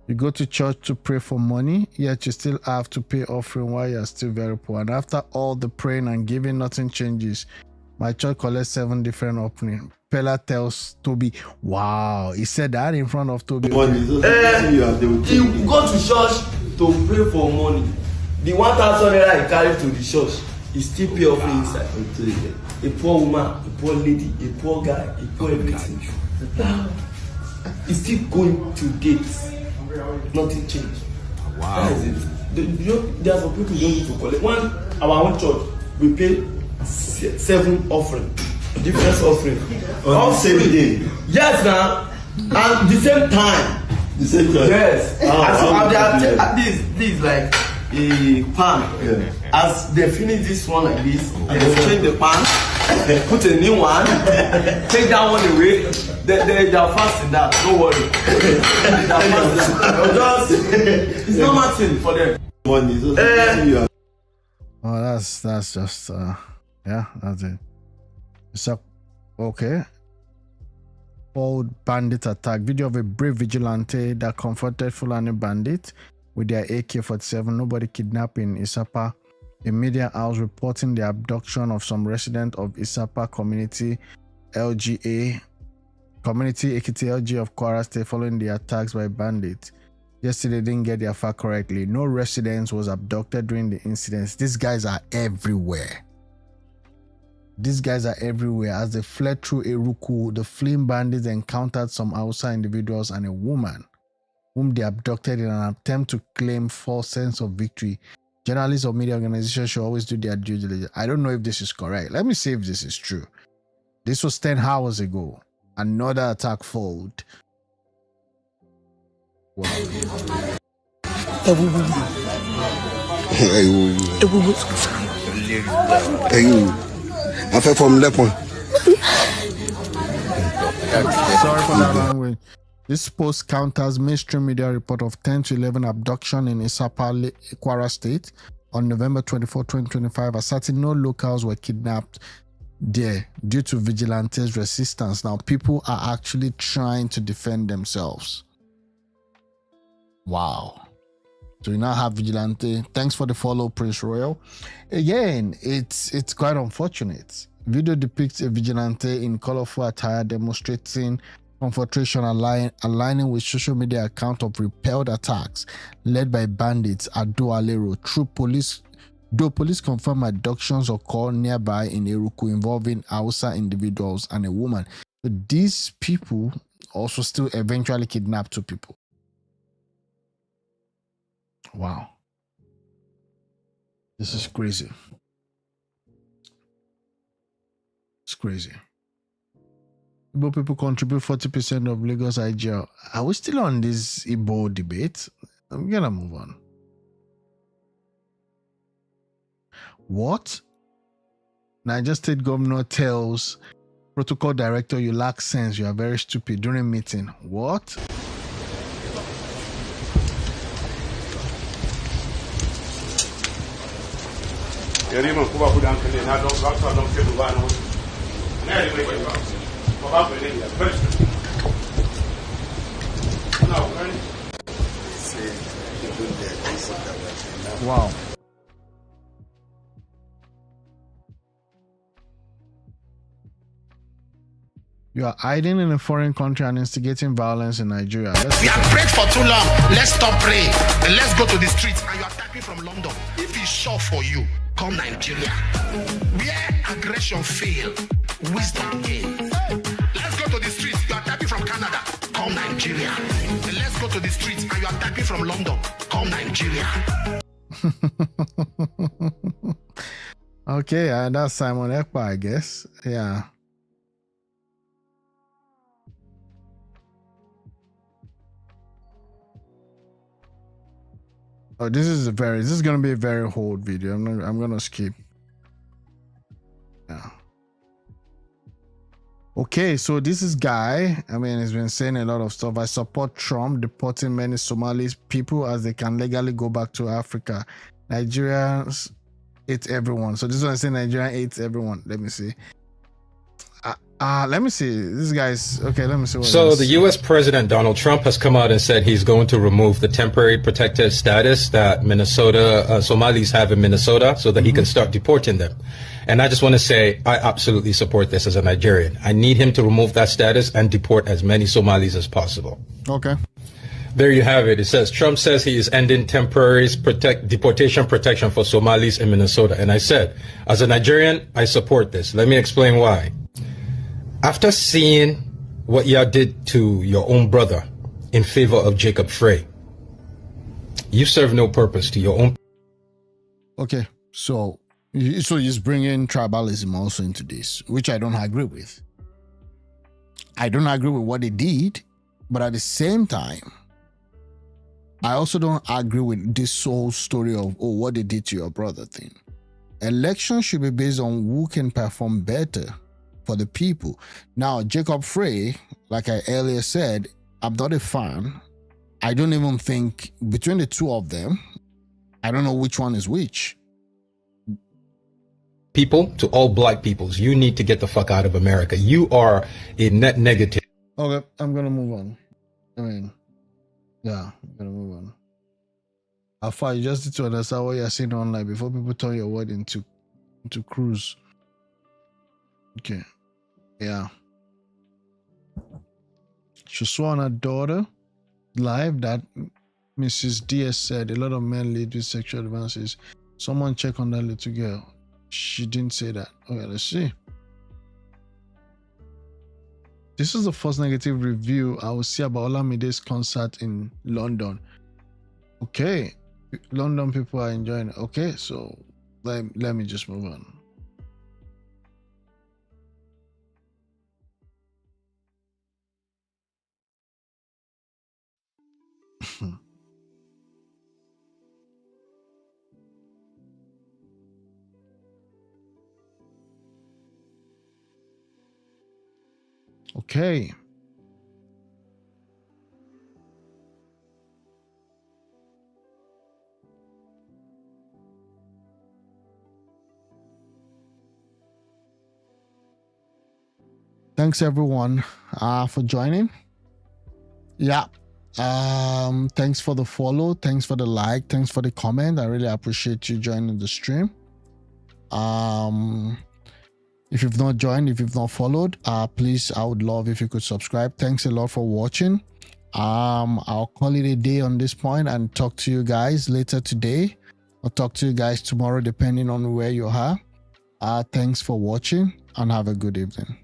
You go to church to pray for money, yet you still have to pay offering while you're still very poor. And after all the praying and giving, nothing changes. My church collects 7 different openings. Pella tells Toby, wow, he said that in front of Toby. You go to church to pray for money. The 1,000 naira he carry to the church, he still pay off inside. A poor woman, a poor lady, a poor guy, a poor everything. He's still going to gates. Nothing changed. Wow. That is it. There are some people who don't need to collect. Our own church, we pay 7 offering, different offering. On the same day? Yes, now. And the same time. The same time? Yes. This is like a pan. Yeah. As they finish this one like this, they change the pan, put a new one, take that one away. They are fasting that. Don't worry. It's not nothing for them. Oh, that's just yeah, that's it. So, okay. Old bandit attack. Video of a brave vigilante that confronted Fulani bandit with their AK-47. Nobody kidnapping Isapa. A media house reporting the abduction of some resident of Isapa community Ekiti LG of Kwara State following the attacks by bandits. Yesterday didn't get their fact correctly. No residents was abducted during the incidents. These guys are everywhere. These guys are everywhere. As they fled through Eruku, the fleeing bandits encountered some Hausa individuals and a woman. whom they abducted in an attempt to claim false sense of victory. Journalists or media organizations should always do their due diligence. I don't know if this is correct. Let me see if this is true. This was 10 hours ago. Another attack followed. Wow. I fell from that point. Sorry for that language. This post counters mainstream media report of 10 to 11 abduction in Isapa, Kwara State on November 24, 2025, asserting no locals were kidnapped there due to vigilantes' resistance. Now, people are actually trying to defend themselves. Wow. So you now have vigilante. Thanks for the follow, Prince Royal. Again, it's quite unfortunate. Video depicts a vigilante in colorful attire demonstrating confrontation aligning with social media account of repelled attacks led by bandits at Doalero. Though police confirm abductions occurred nearby in Eruku involving Hausa individuals and a woman. But these people also still eventually kidnapped 2 people. Wow. This is crazy. It's crazy. Igbo people contribute 40% of Lagos IGL. Are we still on this Igbo debate? I'm gonna move on. What? Niger State Governor tells Protocol Director, you lack sense, you are very stupid during meeting. What? Wow. You are hiding in a foreign country and instigating violence in Nigeria. We have prayed for too long. Let's stop praying and let's go to the streets. And you are typing from London. If it's sure for you, come Nigeria. Where aggression fail, wisdom gain. Let's go to the streets. You are typing from Canada. Come Nigeria. And let's go to the streets. And you are typing from London. Come Nigeria. Okay, that's Simon Ekpa, I guess. Yeah. Oh, this is gonna be a very old video. I'm gonna skip. Yeah. Okay, so this is Guy. I mean, he's been saying a lot of stuff. I support Trump deporting many Somalis people as they can legally go back to Africa. Nigerians hate everyone. So this one I say Nigeria hates everyone. Let me see. Let me see. This guy's okay. Let me see. So the U.S. President Donald Trump has come out and said he's going to remove the temporary protected status that Somalis have in Minnesota, so that he can start deporting them. And I just want to say I absolutely support this as a Nigerian. I need him to remove that status and deport as many Somalis as possible. Okay. There you have it. It says Trump says he is ending temporary deportation protection for Somalis in Minnesota. And I said, as a Nigerian, I support this. Let me explain why. After seeing what y'all did to your own brother in favor of Jacob Frey, you serve no purpose to your own. Okay, so he's bringing tribalism also into this, which I don't agree with. I don't agree with what they did, but at the same time, I also don't agree with this whole story of what they did to your brother thing. Elections should be based on who can perform better for the people. Now, Jacob Frey, like I earlier said, I'm not a fan. I don't even think between the two of them, I don't know which one is which. People, to all black peoples, you need to get the fuck out of America. You are a net negative. Okay, I'm gonna move on. I'm gonna move on. How far you just need to understand what you're seeing online before people turn your word into cruise. Okay. Yeah. She saw on her daughter live that Mrs. DS said a lot of men lead with sexual advances. Someone check on that little girl. She didn't say that. Okay, let's see. This is the first negative review I will see about Olamide's concert in London. Okay, London people are enjoying it. Okay, so let me just move on. Okay. Thanks everyone for joining. Yeah. Thanks for the follow, thanks for the like, thanks for the comment. I really appreciate you joining the stream. If you've not joined, if you've not followed, please, I would love if you could subscribe. Thanks a lot for watching. I'll call it a day on this point and talk to you guys later today. I'll talk to you guys tomorrow, depending on where you are. Thanks for watching and have a good evening.